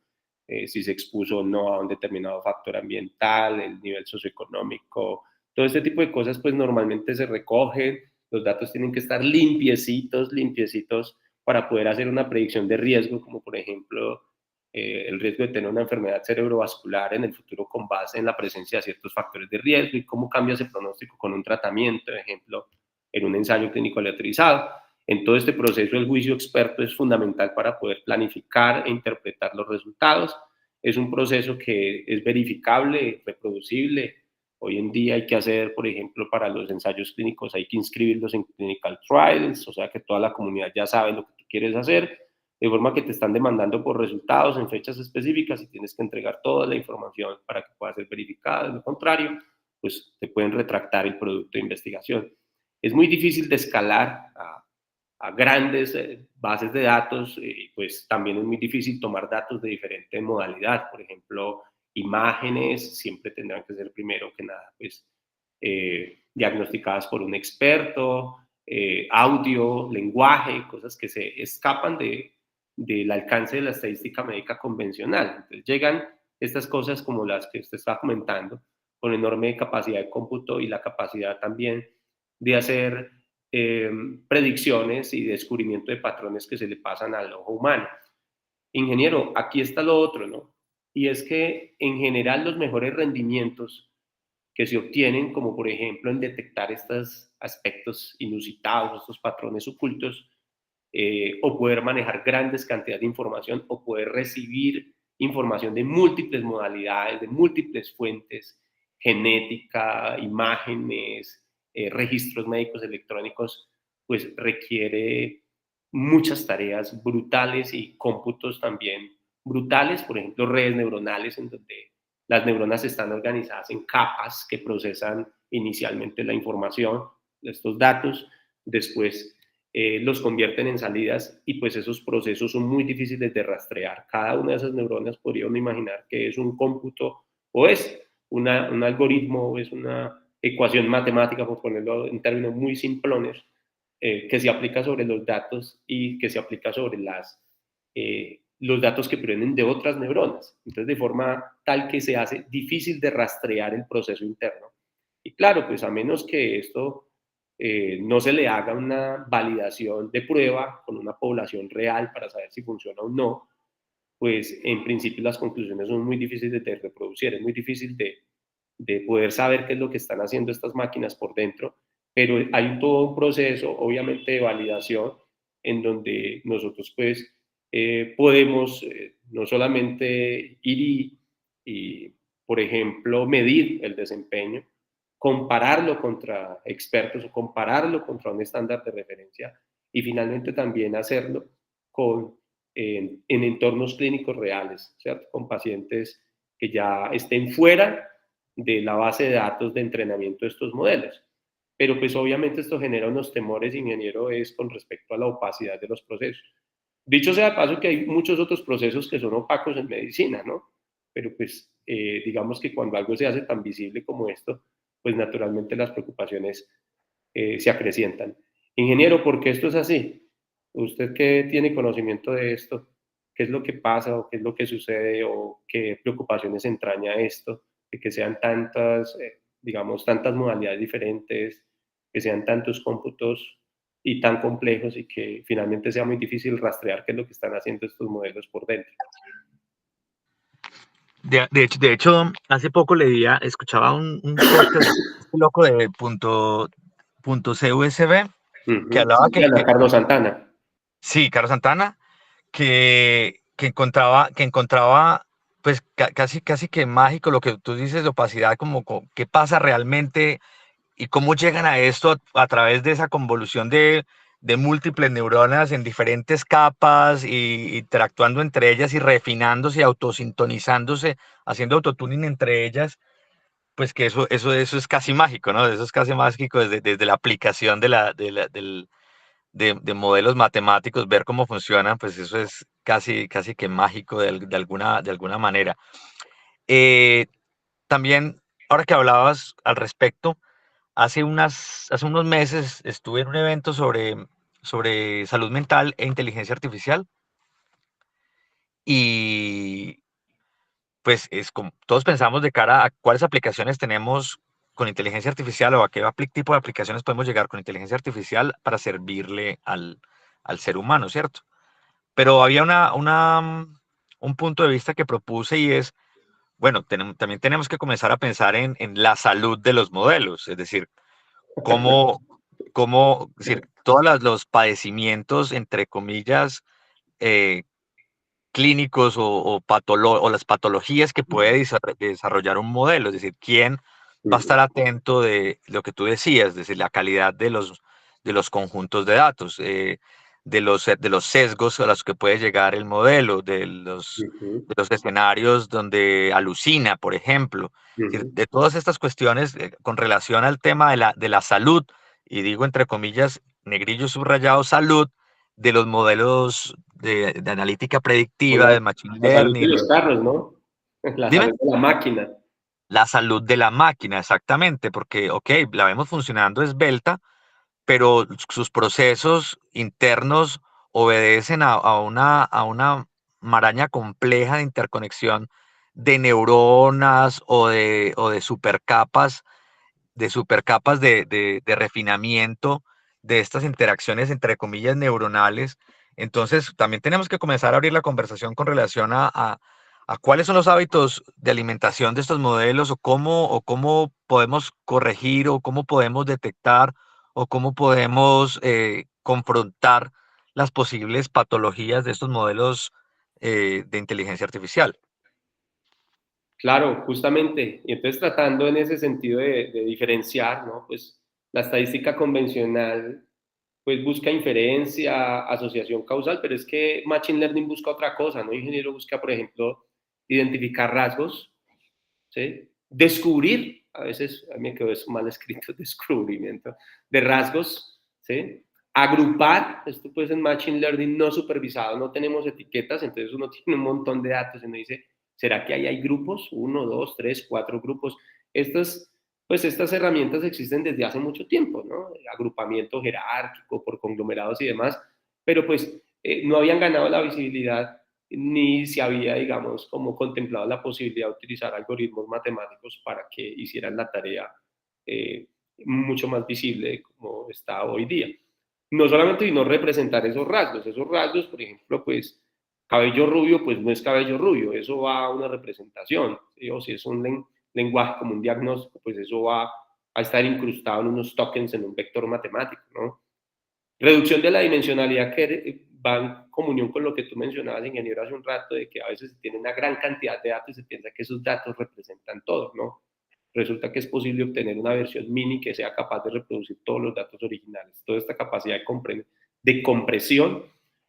si se expuso o no a un determinado factor ambiental, el nivel socioeconómico, todo este tipo de cosas pues normalmente se recogen, los datos tienen que estar limpiecitos, limpiecitos para poder hacer una predicción de riesgo, como por ejemplo el riesgo de tener una enfermedad cerebrovascular en el futuro con base en la presencia de ciertos factores de riesgo y cómo cambia ese pronóstico con un tratamiento, por ejemplo, en un ensayo clínico aleatorizado. En todo este proceso, el juicio experto es fundamental para poder planificar e interpretar los resultados. Es un proceso que es verificable, reproducible. Hoy en día hay que hacer, por ejemplo, para los ensayos clínicos, hay que inscribirlos en clinical trials, o sea que toda la comunidad ya sabe lo que tú quieres hacer, de forma que te están demandando por resultados en fechas específicas y tienes que entregar toda la información para que pueda ser verificada. De lo contrario, pues te pueden retractar el producto de investigación. Es muy difícil de escalar a grandes bases de datos, y pues también es muy difícil tomar datos de diferente modalidad. Por ejemplo, imágenes siempre tendrán que ser primero que nada pues diagnosticadas por un experto, audio, lenguaje, cosas que se escapan del alcance de la estadística médica convencional. Entonces llegan estas cosas como las que usted está comentando, con enorme capacidad de cómputo y la capacidad también de hacer predicciones y descubrimiento de patrones que se le pasan al ojo humano. Ingeniero, aquí está lo otro, ¿no? Y es que en general los mejores rendimientos que se obtienen, como por ejemplo en detectar estos aspectos inusitados, estos patrones ocultos, o poder manejar grandes cantidades de información, o poder recibir información de múltiples modalidades, de múltiples fuentes, genética, imágenes, registros médicos electrónicos, pues requiere muchas tareas brutales y cómputos también brutales, por ejemplo, redes neuronales en donde las neuronas están organizadas en capas que procesan inicialmente la información, estos datos, después los convierten en salidas y pues esos procesos son muy difíciles de rastrear. Cada una de esas neuronas podría uno imaginar que es un cómputo o es un algoritmo, o es una ecuación matemática, por ponerlo en términos muy simplones, que se aplica sobre los datos y que se aplica sobre los datos que provienen de otras neuronas. Entonces, de forma tal que se hace difícil de rastrear el proceso interno. Y claro, pues a menos que esto no se le haga una validación de prueba con una población real para saber si funciona o no, pues en principio las conclusiones son muy difíciles de reproducir, es muy difícil de poder saber qué es lo que están haciendo estas máquinas por dentro, pero hay todo un proceso, obviamente, de validación en donde nosotros pues podemos no solamente ir y, por ejemplo, medir el desempeño, compararlo contra expertos o compararlo contra un estándar de referencia y finalmente también hacerlo en entornos clínicos reales, ¿cierto? Con pacientes que ya estén fuera de la base de datos de entrenamiento de estos modelos. Pero pues obviamente esto genera unos temores, ingeniero, es con respecto a la opacidad de los procesos. Dicho sea de paso que hay muchos otros procesos que son opacos en medicina, ¿no? Pero pues digamos que cuando algo se hace tan visible como esto, pues naturalmente las preocupaciones se acrecientan. Ingeniero, ¿por qué esto es así? ¿Usted qué tiene conocimiento de esto? ¿Qué es lo que pasa o qué es lo que sucede o qué preocupaciones entraña esto? De que sean tantas, digamos, tantas modalidades diferentes, que sean tantos cómputos y tan complejos y que finalmente sea muy difícil rastrear qué es lo que están haciendo estos modelos por dentro. De hecho, hace poco escuchaba un podcast loco de .cusb que hablaba Sí, Carlos Santana. Sí, Carlos Santana, que encontraba pues casi que mágico lo que tú dices de opacidad, como qué pasa realmente y cómo llegan a esto a través de esa convolución de múltiples neuronas en diferentes capas y interactuando entre ellas y refinándose, autosintonizándose, haciendo autotuning entre ellas, pues que eso es casi mágico, ¿no? Eso es casi mágico desde la aplicación de modelos matemáticos, ver cómo funcionan, pues eso es casi que mágico de alguna manera. También, ahora que hablabas al respecto, hace unos meses estuve en un evento sobre salud mental e inteligencia artificial y pues es como todos pensamos de cara a cuáles aplicaciones tenemos con inteligencia artificial o a qué tipo de aplicaciones podemos llegar con inteligencia artificial para servirle al ser humano, ¿cierto? Pero había un punto de vista que propuse y es, bueno, también tenemos que comenzar a pensar en la salud de los modelos, es decir, cómo, es decir, todos los padecimientos, entre comillas, clínicos o las patologías que puede desarrollar un modelo, es decir, quién va a estar atento de lo que tú decías, es decir, la calidad de los conjuntos de datos, de los sesgos a los que puede llegar el modelo, de los escenarios donde alucina, por ejemplo, es decir, de todas estas cuestiones con relación al tema de la salud, y digo entre comillas, negrillo subrayado, salud, de los modelos de analítica predictiva, de machine La salud de learning. los carros, ¿no? La salud de la máquina. La salud de la máquina, exactamente, porque, ok, la vemos funcionando esbelta, pero sus procesos internos obedecen a una maraña compleja de interconexión de neuronas o de supercapas, de refinamiento de estas interacciones, entre comillas, neuronales. Entonces, también tenemos que comenzar a abrir la conversación con relación a a cuáles son los hábitos de alimentación de estos modelos o cómo podemos corregir o cómo podemos detectar o cómo podemos confrontar las posibles patologías de estos modelos de inteligencia artificial. Claro, justamente. Y entonces tratando en ese sentido de diferenciar, ¿no? Pues la estadística convencional pues busca inferencia, asociación causal, pero es que Machine Learning busca otra cosa, ¿no? Ingeniero busca, por ejemplo, identificar rasgos, ¿sí? Descubrir, a veces a mí me quedó eso mal escrito, descubrimiento, de rasgos, ¿sí? Agrupar, esto pues en Machine Learning no supervisado, no tenemos etiquetas, entonces uno tiene un montón de datos y uno dice, ¿será que ahí hay grupos? 1, 2, 3, 4 grupos. Estas herramientas existen desde hace mucho tiempo, ¿no? Agrupamiento jerárquico por conglomerados y demás, pero pues no habían ganado la visibilidad ni se había, digamos, como contemplado la posibilidad de utilizar algoritmos matemáticos para que hicieran la tarea mucho más visible como está hoy día. No solamente sino representar esos rasgos, por ejemplo, pues cabello rubio, pues no es cabello rubio, eso va a una representación, ¿sí? O si es un lenguaje como un diagnóstico, pues eso va a estar incrustado en unos tokens en un vector matemático, ¿no? Reducción de la dimensionalidad que va en comunión con lo que tú mencionabas, ingeniero, hace un rato, de que a veces se tiene una gran cantidad de datos y se piensa que esos datos representan todo, ¿no? Resulta que es posible obtener una versión mini que sea capaz de reproducir todos los datos originales. Toda esta capacidad de compresión.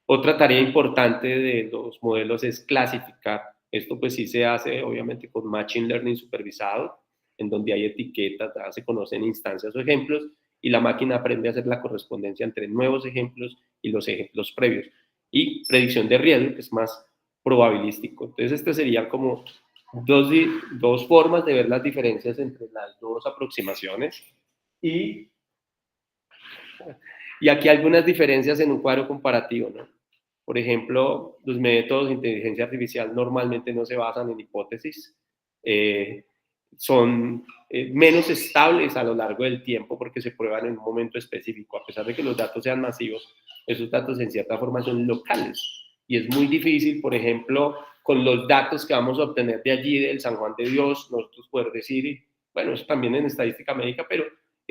Otra tarea importante de los modelos es clasificar. Esto pues sí se hace obviamente con Machine Learning supervisado, en donde hay etiquetas, se conocen instancias o ejemplos, y la máquina aprende a hacer la correspondencia entre nuevos ejemplos y los ejemplos previos. Y predicción de riesgo, que es más probabilístico. Entonces, este sería como dos formas de ver las diferencias entre las dos aproximaciones. Y aquí algunas diferencias en un cuadro comparativo, ¿no? Por ejemplo, los métodos de inteligencia artificial normalmente no se basan en hipótesis, son menos estables a lo largo del tiempo porque se prueban en un momento específico. A pesar de que los datos sean masivos, esos datos en cierta forma son locales. Y es muy difícil, por ejemplo, con los datos que vamos a obtener de allí, del San Juan de Dios, nosotros poder decir, bueno, eso también en estadística médica, pero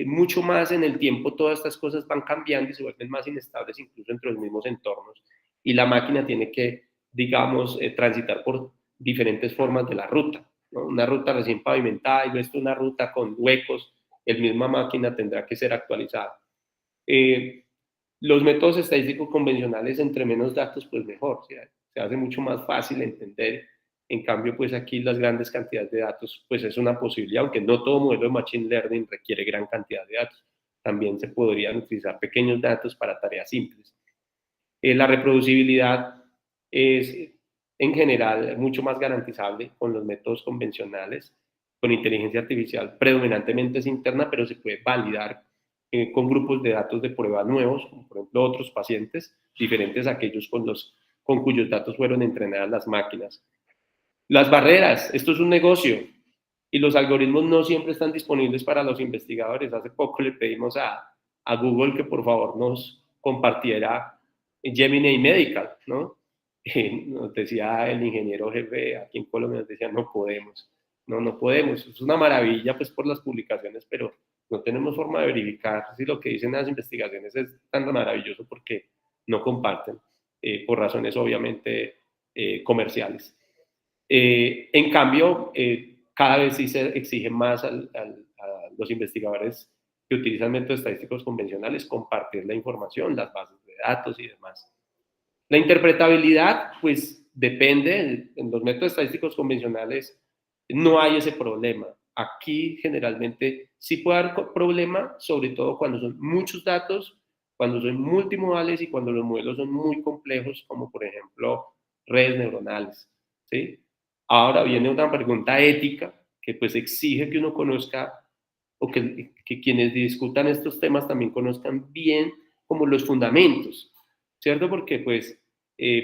mucho más en el tiempo todas estas cosas van cambiando y se vuelven más inestables incluso entre los mismos entornos. Y la máquina tiene que, digamos, transitar por diferentes formas de la ruta, ¿no? Una ruta recién pavimentada y luego una ruta con huecos, el misma máquina tendrá que ser actualizada. Los métodos estadísticos convencionales, entre menos datos, pues mejor, se hace mucho más fácil entender. En cambio, pues aquí las grandes cantidades de datos, pues es una posibilidad, aunque no todo modelo de Machine Learning requiere gran cantidad de datos. También se podrían utilizar pequeños datos para tareas simples. La reproducibilidad es, en general, mucho más garantizable con los métodos convencionales. Con inteligencia artificial predominantemente es interna, pero se puede validar con grupos de datos de prueba nuevos, como por ejemplo otros pacientes, diferentes a aquellos con cuyos datos fueron entrenadas las máquinas. Las barreras, esto es un negocio y los algoritmos no siempre están disponibles para los investigadores. Hace poco le pedimos a Google que por favor nos compartiera Gemini Medical, ¿no? Nos decía el ingeniero jefe aquí en Colombia, nos decía, no podemos, no podemos. Es una maravilla pues por las publicaciones, pero no tenemos forma de verificar si lo que dicen las investigaciones es tan maravilloso porque no comparten, por razones obviamente comerciales. En cambio, cada vez sí se exige más a los investigadores que utilizan métodos estadísticos convencionales compartir la información, las bases de datos y demás. La interpretabilidad, pues depende. En los métodos estadísticos convencionales no hay ese problema. Aquí generalmente sí puede haber problema, sobre todo cuando son muchos datos, cuando son multimodales y cuando los modelos son muy complejos, como por ejemplo redes neuronales, ¿sí? Ahora viene una pregunta ética que pues exige que uno conozca o que quienes discutan estos temas también conozcan bien como los fundamentos, ¿cierto? Porque pues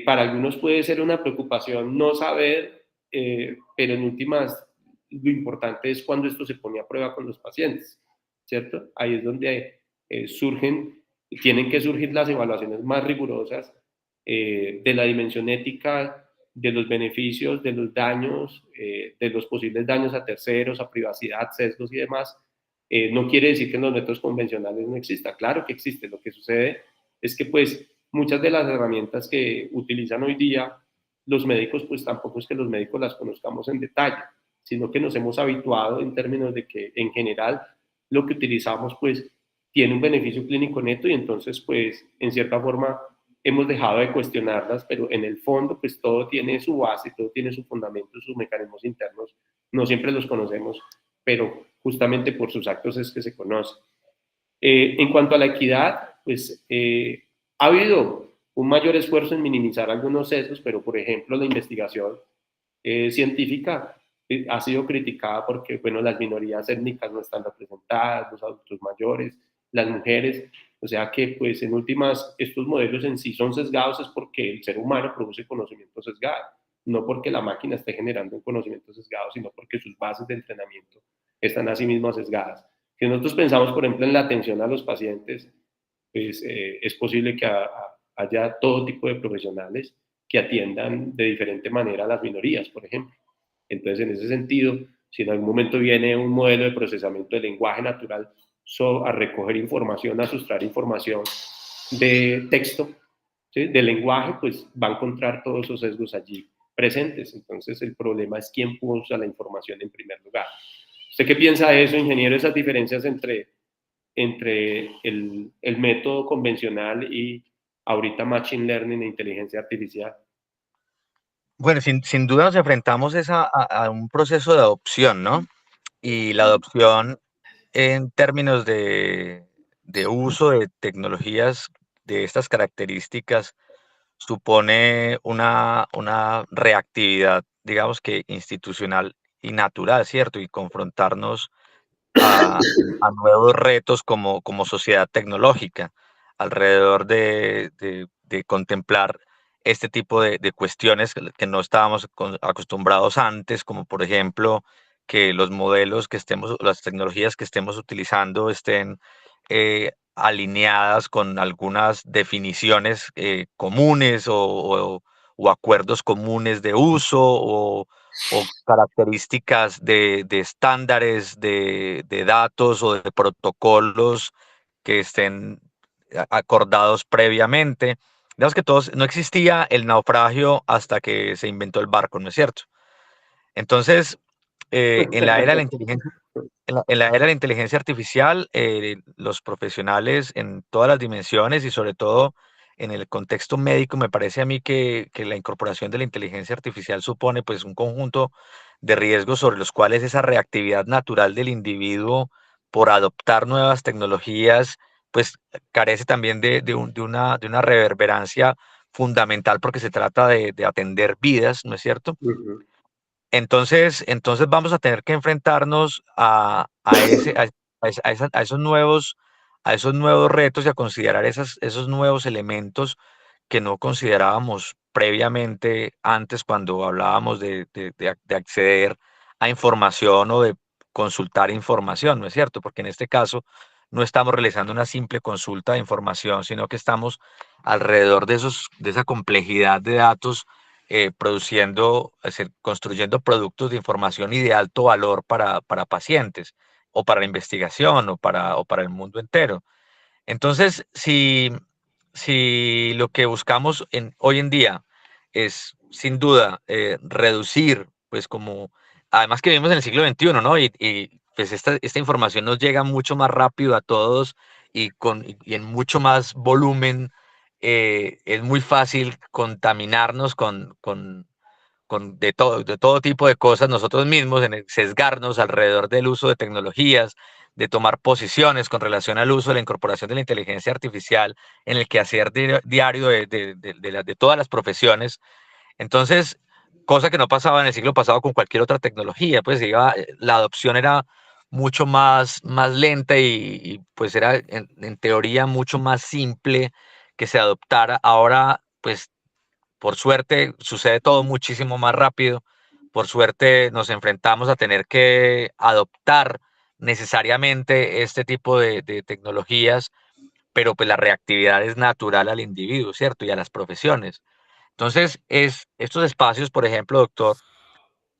para algunos puede ser una preocupación no saber, pero en últimas lo importante es cuando esto se pone a prueba con los pacientes, ¿cierto? Ahí es donde tienen que surgir las evaluaciones más rigurosas de la dimensión ética de los beneficios, de los daños, de los posibles daños a terceros, a privacidad, sesgos y demás, no quiere decir que en los métodos convencionales no exista. Claro que existe. Lo que sucede es que pues muchas de las herramientas que utilizan hoy día los médicos, pues tampoco es que los médicos las conozcamos en detalle, sino que nos hemos habituado en términos de que en general lo que utilizamos pues tiene un beneficio clínico neto y entonces pues en cierta forma hemos dejado de cuestionarlas, pero en el fondo pues todo tiene su base, todo tiene su fundamento, sus mecanismos internos, no siempre los conocemos, pero justamente por sus actos es que se conoce. En cuanto a la equidad, pues ha habido un mayor esfuerzo en minimizar algunos sesgos, pero por ejemplo la investigación científica ha sido criticada porque, bueno, las minorías étnicas no están representadas, los adultos mayores, las mujeres, o sea que, pues, en últimas, estos modelos en sí son sesgados es porque el ser humano produce conocimiento sesgado, no porque la máquina esté generando un conocimiento sesgado, sino porque sus bases de entrenamiento están a sí mismas sesgadas. Si nosotros pensamos, por ejemplo, en la atención a los pacientes, pues es posible que haya todo tipo de profesionales que atiendan de diferente manera a las minorías, por ejemplo. Entonces, en ese sentido, si en algún momento viene un modelo de procesamiento de lenguaje natural a recoger información, a sustraer información de texto, ¿sí?, de lenguaje, pues va a encontrar todos esos sesgos allí presentes. Entonces, el problema es quién usa la información en primer lugar. ¿Usted qué piensa de eso, ingeniero, esas diferencias entre el método convencional y ahorita Machine Learning e inteligencia artificial? Bueno, sin duda nos enfrentamos a un proceso de adopción, ¿no? Y la adopción en términos de uso de tecnologías de estas características supone una reactividad, digamos que institucional y natural, ¿cierto? Y confrontarnos a nuevos retos como sociedad tecnológica alrededor de contemplar este tipo de cuestiones que no estábamos acostumbrados antes, como por ejemplo que los modelos que estemos, las tecnologías que estemos utilizando estén alineadas con algunas definiciones comunes o acuerdos comunes de uso o características de estándares de datos o de protocolos que estén acordados previamente. Digamos que no existía el naufragio hasta que se inventó el barco, ¿no es cierto? Entonces, en la era de la inteligencia, en la era de la inteligencia artificial, los profesionales en todas las dimensiones y sobre todo en el contexto médico, me parece a mí que la incorporación de la inteligencia artificial supone pues un conjunto de riesgos sobre los cuales esa reactividad natural del individuo por adoptar nuevas tecnologías pues carece también de una reverberancia fundamental porque se trata de atender vidas, ¿no es cierto? Uh-huh. Entonces vamos a tener que enfrentarnos a esos nuevos retos y a considerar esos nuevos elementos que no considerábamos previamente antes cuando hablábamos de acceder a información o de consultar información, ¿no es cierto? Porque en este caso no estamos realizando una simple consulta de información, sino que estamos alrededor de esa complejidad de datos construyendo productos de información y de alto valor para pacientes o para la investigación o para el mundo entero. Entonces, si lo que buscamos hoy en día es sin duda reducir, pues como, además que vivimos en el siglo XXI, ¿no? Y pues esta información nos llega mucho más rápido a todos y en mucho más volumen. Es muy fácil contaminarnos de todo tipo de cosas nosotros mismos, sesgarnos alrededor del uso de tecnologías, de tomar posiciones con relación al uso de la incorporación de la inteligencia artificial en el quehacer diario de todas las profesiones. Entonces, cosa que no pasaba en el siglo pasado con cualquier otra tecnología, pues la adopción era mucho más lenta y pues era en teoría mucho más simple que se adoptara. Ahora, pues por suerte sucede todo muchísimo más rápido. Por suerte nos enfrentamos a tener que adoptar necesariamente este tipo de tecnologías, pero pues la reactividad es natural al individuo, ¿cierto? Y a las profesiones. Entonces, estos espacios, por ejemplo, doctor,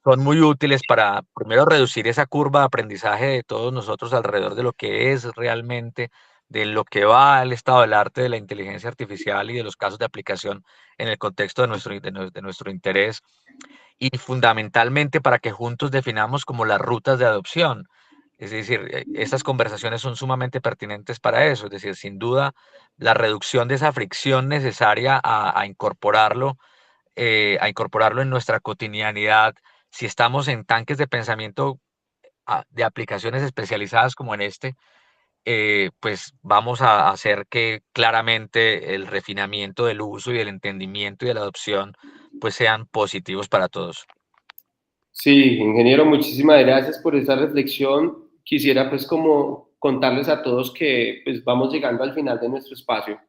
son muy útiles para, primero, reducir esa curva de aprendizaje de todos nosotros alrededor de lo que es realmente, de lo que va el estado del arte de la inteligencia artificial y de los casos de aplicación en el contexto de nuestro interés, y fundamentalmente para que juntos definamos como las rutas de adopción. Es decir, estas conversaciones son sumamente pertinentes para eso, es decir, sin duda, la reducción de esa fricción necesaria a incorporarlo en nuestra cotidianidad. Si estamos en tanques de pensamiento de aplicaciones especializadas como en este, pues vamos a hacer que claramente el refinamiento del uso y el entendimiento y de la adopción pues sean positivos para todos. Sí, ingeniero, muchísimas gracias por esta reflexión. Quisiera pues como contarles a todos que pues vamos llegando al final de nuestro espacio.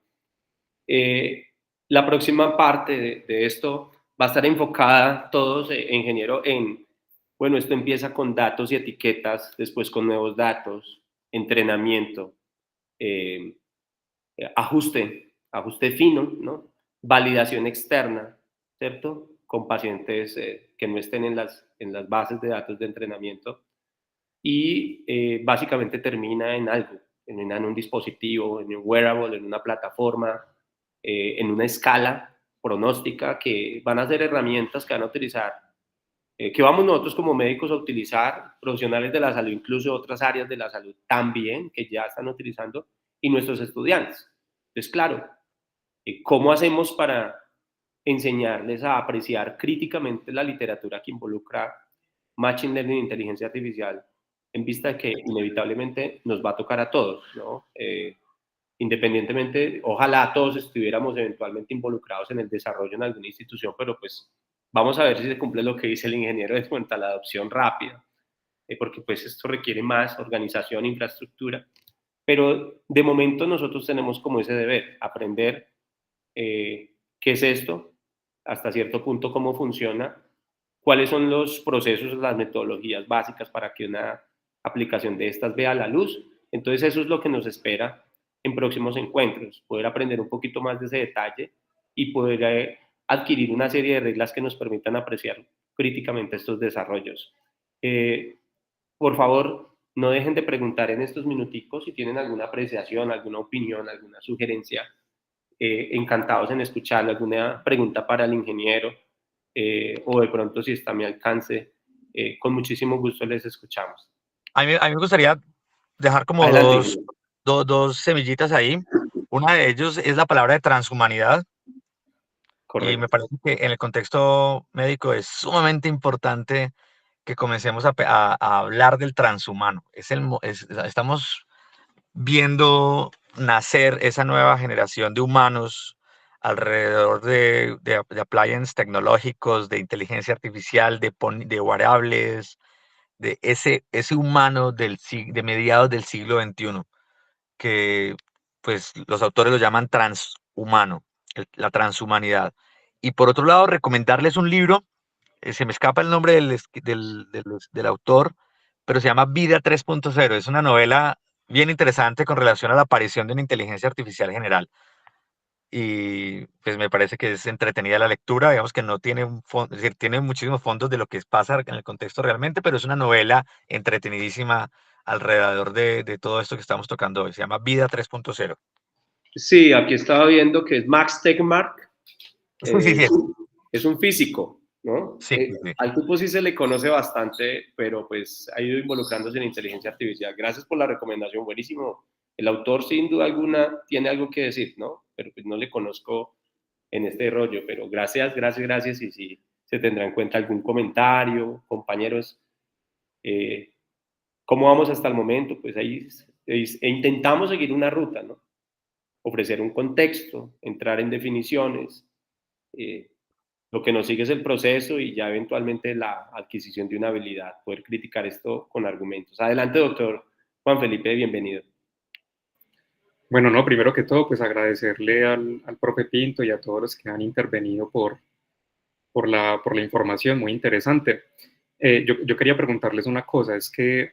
La próxima parte de esto va a estar enfocada todos, ingeniero, en, bueno, esto empieza con datos y etiquetas, después con nuevos datos, entrenamiento, eh, ajuste fino, ¿no? Validación externa, ¿cierto? Con pacientes que no estén en las bases de datos de entrenamiento y básicamente termina en algo, en un dispositivo, en un wearable, en una plataforma, en una escala pronóstica que van a ser herramientas que van a utilizar, que vamos nosotros como médicos a utilizar, profesionales de la salud, incluso otras áreas de la salud también, que ya están utilizando, y nuestros estudiantes. Entonces, claro, ¿cómo hacemos para enseñarles a apreciar críticamente la literatura que involucra Machine Learning e inteligencia artificial, en vista de que inevitablemente nos va a tocar a todos, ¿no? Independientemente, ojalá todos estuviéramos eventualmente involucrados en el desarrollo en alguna institución, pero pues vamos a ver si se cumple lo que dice el ingeniero de cuanto a la adopción rápida, porque pues esto requiere más organización, infraestructura, pero de momento nosotros tenemos como ese deber, aprender qué es esto, hasta cierto punto cómo funciona, cuáles son los procesos, las metodologías básicas para que una aplicación de estas vea la luz. Entonces eso es lo que nos espera en próximos encuentros, poder aprender un poquito más de ese detalle y poder adquirir una serie de reglas que nos permitan apreciar críticamente estos desarrollos. Por favor, no dejen de preguntar en estos minuticos si tienen alguna apreciación, alguna opinión, alguna sugerencia. Encantados en escucharlo, alguna pregunta para el ingeniero o de pronto si está a mi alcance, con muchísimo gusto les escuchamos. A mí me gustaría dejar como Adelante. dos semillitas ahí. Una de ellos es la palabra de transhumanidad. Correcto. Y me parece que en el contexto médico es sumamente importante que comencemos a hablar del transhumano. Estamos viendo nacer esa nueva generación de humanos alrededor de appliances tecnológicos, de inteligencia artificial, de wearables, de ese humano de mediados del siglo XXI, que pues los autores lo llaman transhumano, la transhumanidad. Y por otro lado, recomendarles un libro, se me escapa el nombre del autor, pero se llama Vida 3.0. Es una novela bien interesante con relación a la aparición de una inteligencia artificial general. Y pues me parece que es entretenida la lectura, digamos que no tiene es decir, tiene muchísimos fondos de lo que pasa en el contexto realmente, pero es una novela entretenidísima alrededor de todo esto que estamos tocando hoy. Se llama Vida 3.0. Sí, aquí estaba viendo que es Max Tegmark, Sí, es un físico, ¿no? sí, sí. Al tipo sí se le conoce bastante, pero pues ha ido involucrándose en inteligencia artificial. Gracias por la recomendación, buenísimo. El autor sin duda alguna tiene algo que decir, ¿no? Pero pues no le conozco en este rollo, pero gracias y si se tendrá en cuenta algún comentario, compañeros, ¿cómo vamos hasta el momento? Pues ahí intentamos seguir una ruta, ¿no? Ofrecer un contexto, entrar en definiciones, lo que nos sigue es el proceso y ya eventualmente la adquisición de una habilidad, poder criticar esto con argumentos. Adelante, doctor Juan Felipe, bienvenido. Bueno, no, primero que todo, pues agradecerle al profe Pinto y a todos los que han intervenido por la información, muy interesante. Yo quería preguntarles una cosa, es que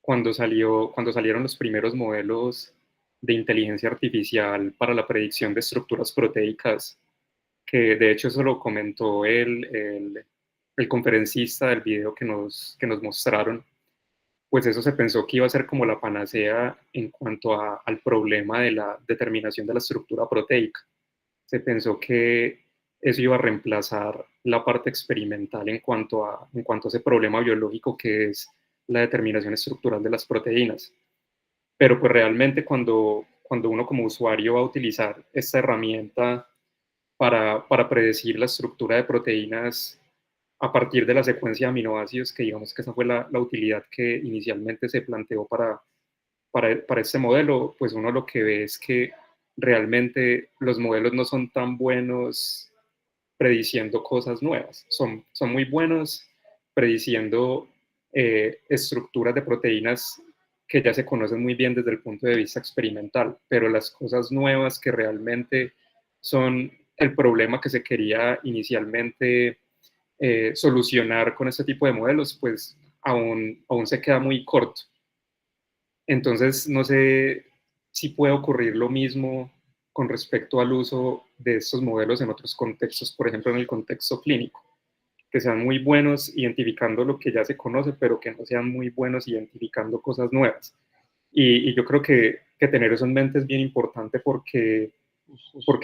cuando salieron los primeros modelos de inteligencia artificial para la predicción de estructuras proteicas, que de hecho eso lo comentó el conferencista del video que nos mostraron, pues eso se pensó que iba a ser como la panacea en cuanto al problema de la determinación de la estructura proteica. Se pensó que eso iba a reemplazar la parte experimental en cuanto a ese problema biológico que es la determinación estructural de las proteínas. Pero pues realmente cuando uno como usuario va a utilizar esta herramienta para predecir la estructura de proteínas a partir de la secuencia de aminoácidos, que digamos que esa fue la utilidad que inicialmente se planteó para este modelo, pues uno lo que ve es que realmente los modelos no son tan buenos prediciendo cosas nuevas, son muy buenos prediciendo estructuras de proteínas que ya se conocen muy bien desde el punto de vista experimental, pero las cosas nuevas que realmente son el problema que se quería inicialmente solucionar con este tipo de modelos, pues aún se queda muy corto. Entonces, no sé si puede ocurrir lo mismo con respecto al uso de estos modelos en otros contextos, por ejemplo, en el contexto clínico, que sean muy buenos identificando lo que ya se conoce, pero que no sean muy buenos identificando cosas nuevas. Y yo creo que tener eso en mente es bien importante porque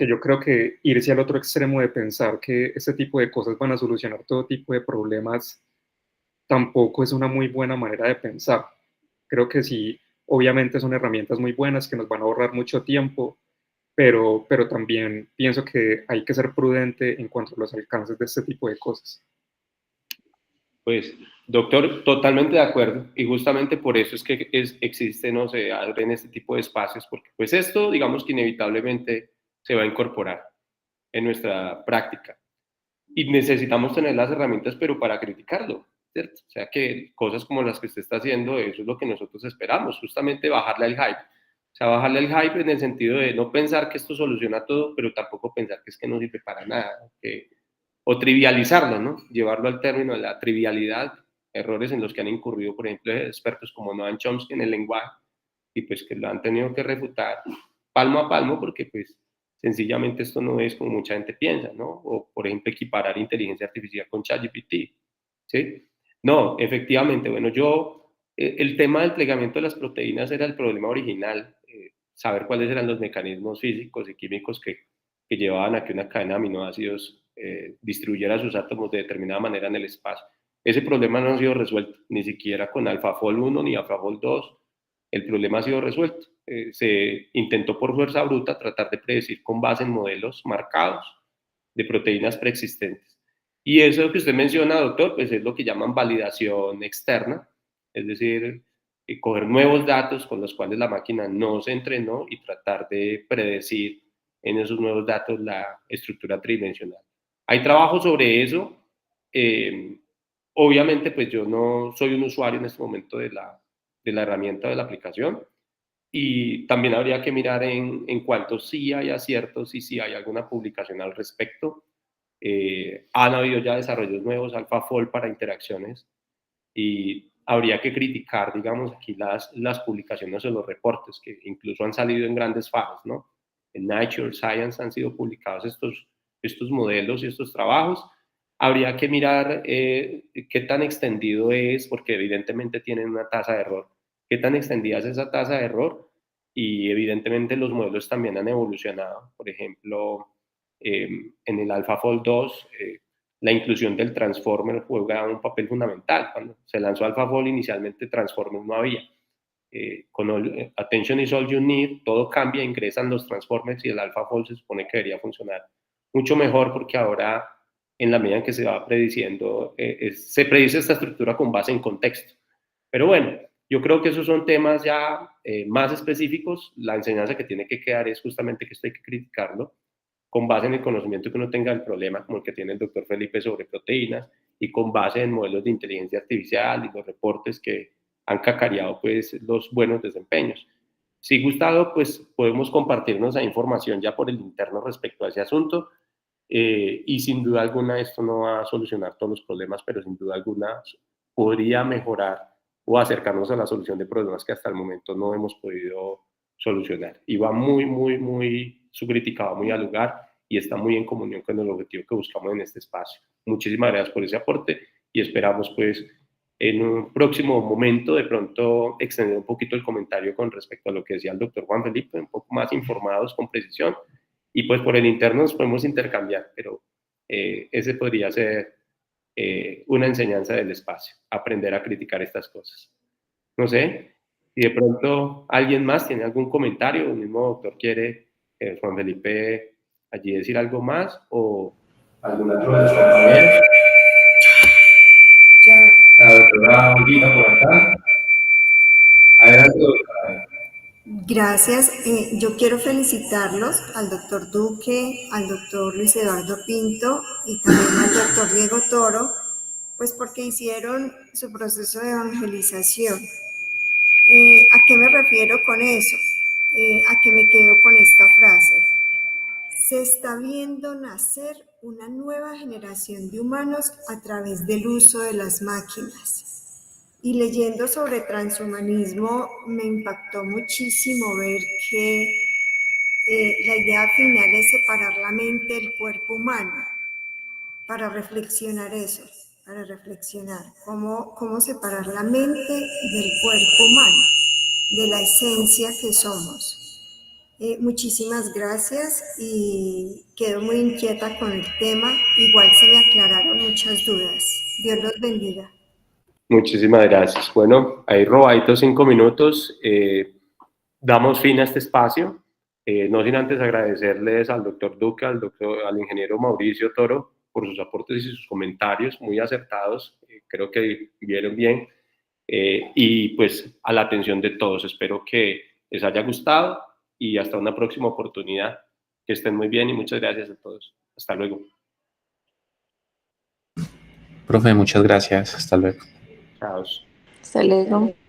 yo creo que irse al otro extremo de pensar que este tipo de cosas van a solucionar todo tipo de problemas tampoco es una muy buena manera de pensar. Creo que sí, obviamente son herramientas muy buenas que nos van a ahorrar mucho tiempo, pero también pienso que hay que ser prudente en cuanto a los alcances de este tipo de cosas. Pues, doctor, totalmente de acuerdo. Y justamente por eso es que existe, no sé, abren este tipo de espacios, porque pues esto, digamos que inevitablemente se va a incorporar en nuestra práctica. Y necesitamos tener las herramientas, pero para criticarlo, ¿cierto? O sea, que cosas como las que usted está haciendo, eso es lo que nosotros esperamos, justamente bajarle al hype. O sea, bajarle al hype en el sentido de no pensar que esto soluciona todo, pero tampoco pensar que es que no sirve para nada, o trivializarlo, ¿no? Llevarlo al término de la trivialidad, errores en los que han incurrido, por ejemplo, expertos como Noam Chomsky en el lenguaje, y pues que lo han tenido que refutar palmo a palmo, porque pues sencillamente esto no es como mucha gente piensa, ¿no? O, por ejemplo, equiparar inteligencia artificial con ChatGPT, ¿sí? No, efectivamente, bueno, el tema del plegamiento de las proteínas era el problema original, saber cuáles eran los mecanismos físicos y químicos que llevaban a que una cadena de aminoácidos distribuyera sus átomos de determinada manera en el espacio. Ese problema no ha sido resuelto, ni siquiera con AlphaFold 1 ni AlphaFold 2. El problema ha sido resuelto. Se intentó por fuerza bruta tratar de predecir con base en modelos marcados de proteínas preexistentes. Y eso que usted menciona, doctor, pues es lo que llaman validación externa, es decir, coger nuevos datos con los cuales la máquina no se entrenó y tratar de predecir en esos nuevos datos la estructura tridimensional. Hay trabajo sobre eso. Obviamente, pues yo no soy un usuario en este momento de la herramienta de la aplicación, y también habría que mirar en cuanto sí hay aciertos y si hay alguna publicación al respecto. Han habido ya desarrollos nuevos, AlphaFold para interacciones, y habría que criticar, digamos, aquí las publicaciones o los reportes que incluso han salido en grandes fases, ¿no? En Nature, Science han sido publicados estos modelos y estos trabajos. Habría que mirar qué tan extendido es, porque evidentemente tienen una tasa de error. ¿Qué tan extendida es esa tasa de error? Y evidentemente los modelos también han evolucionado. Por ejemplo, en el AlphaFold 2, la inclusión del Transformer juega un papel fundamental. Cuando se lanzó AlphaFold inicialmente Transformer no había. Con Attention is all you need, todo cambia, ingresan los Transformers y el AlphaFold se supone que debería funcionar mucho mejor, porque ahora, en la medida en que se va prediciendo, se predice esta estructura con base en contexto. Pero bueno, yo creo que esos son temas ya más específicos. La enseñanza que tiene que quedar es justamente que esto hay que criticarlo con base en el conocimiento que uno tenga del problema, como el que tiene el doctor Felipe sobre proteínas, y con base en modelos de inteligencia artificial y los reportes que han cacareado pues los buenos desempeños. Si gustado, pues podemos compartirnos esa información ya por el interno respecto a ese asunto, y sin duda alguna esto no va a solucionar todos los problemas, pero sin duda alguna podría mejorar o acercarnos a la solución de problemas que hasta el momento no hemos podido solucionar. Y va muy, muy, muy, su crítica va muy al lugar, y está muy en comunión con el objetivo que buscamos en este espacio. Muchísimas gracias por ese aporte y esperamos pues en un próximo momento de pronto extender un poquito el comentario con respecto a lo que decía el doctor Juan Felipe, un poco más informados con precisión, y pues por el interno nos podemos intercambiar, pero ese podría ser una enseñanza del espacio, aprender a criticar estas cosas. No sé, si de pronto alguien más tiene algún comentario, el mismo doctor quiere, Juan Felipe, allí decir algo más, o algún otro de los compañeros. La doctora Olguita por acá. Adelante, doctora. Gracias. Yo quiero felicitarlos al doctor Duque, al doctor Luis Eduardo Pinto y también al doctor Diego Toro, pues porque hicieron su proceso de evangelización. ¿A qué me refiero con eso? ¿A qué me quedo con esta frase? Se está viendo nacer una nueva generación de humanos a través del uso de las máquinas. Y leyendo sobre transhumanismo me impactó muchísimo ver que la idea final es separar la mente del cuerpo humano, para reflexionar eso, para reflexionar cómo separar la mente del cuerpo humano, de la esencia que somos. Muchísimas gracias y quedo muy inquieta con el tema. Igual se me aclararon muchas dudas. Dios los bendiga. Muchísimas gracias. Bueno, ahí robaditos 5 minutos. Damos fin a este espacio. No sin antes agradecerles al doctor Duque, al ingeniero Mauricio Toro por sus aportes y sus comentarios muy acertados. Creo que vieron bien. Y pues a la atención de todos. Espero que les haya gustado y hasta una próxima oportunidad. Que estén muy bien y muchas gracias a todos. Hasta luego. Profe, muchas gracias. Hasta luego. Chao. Hasta luego.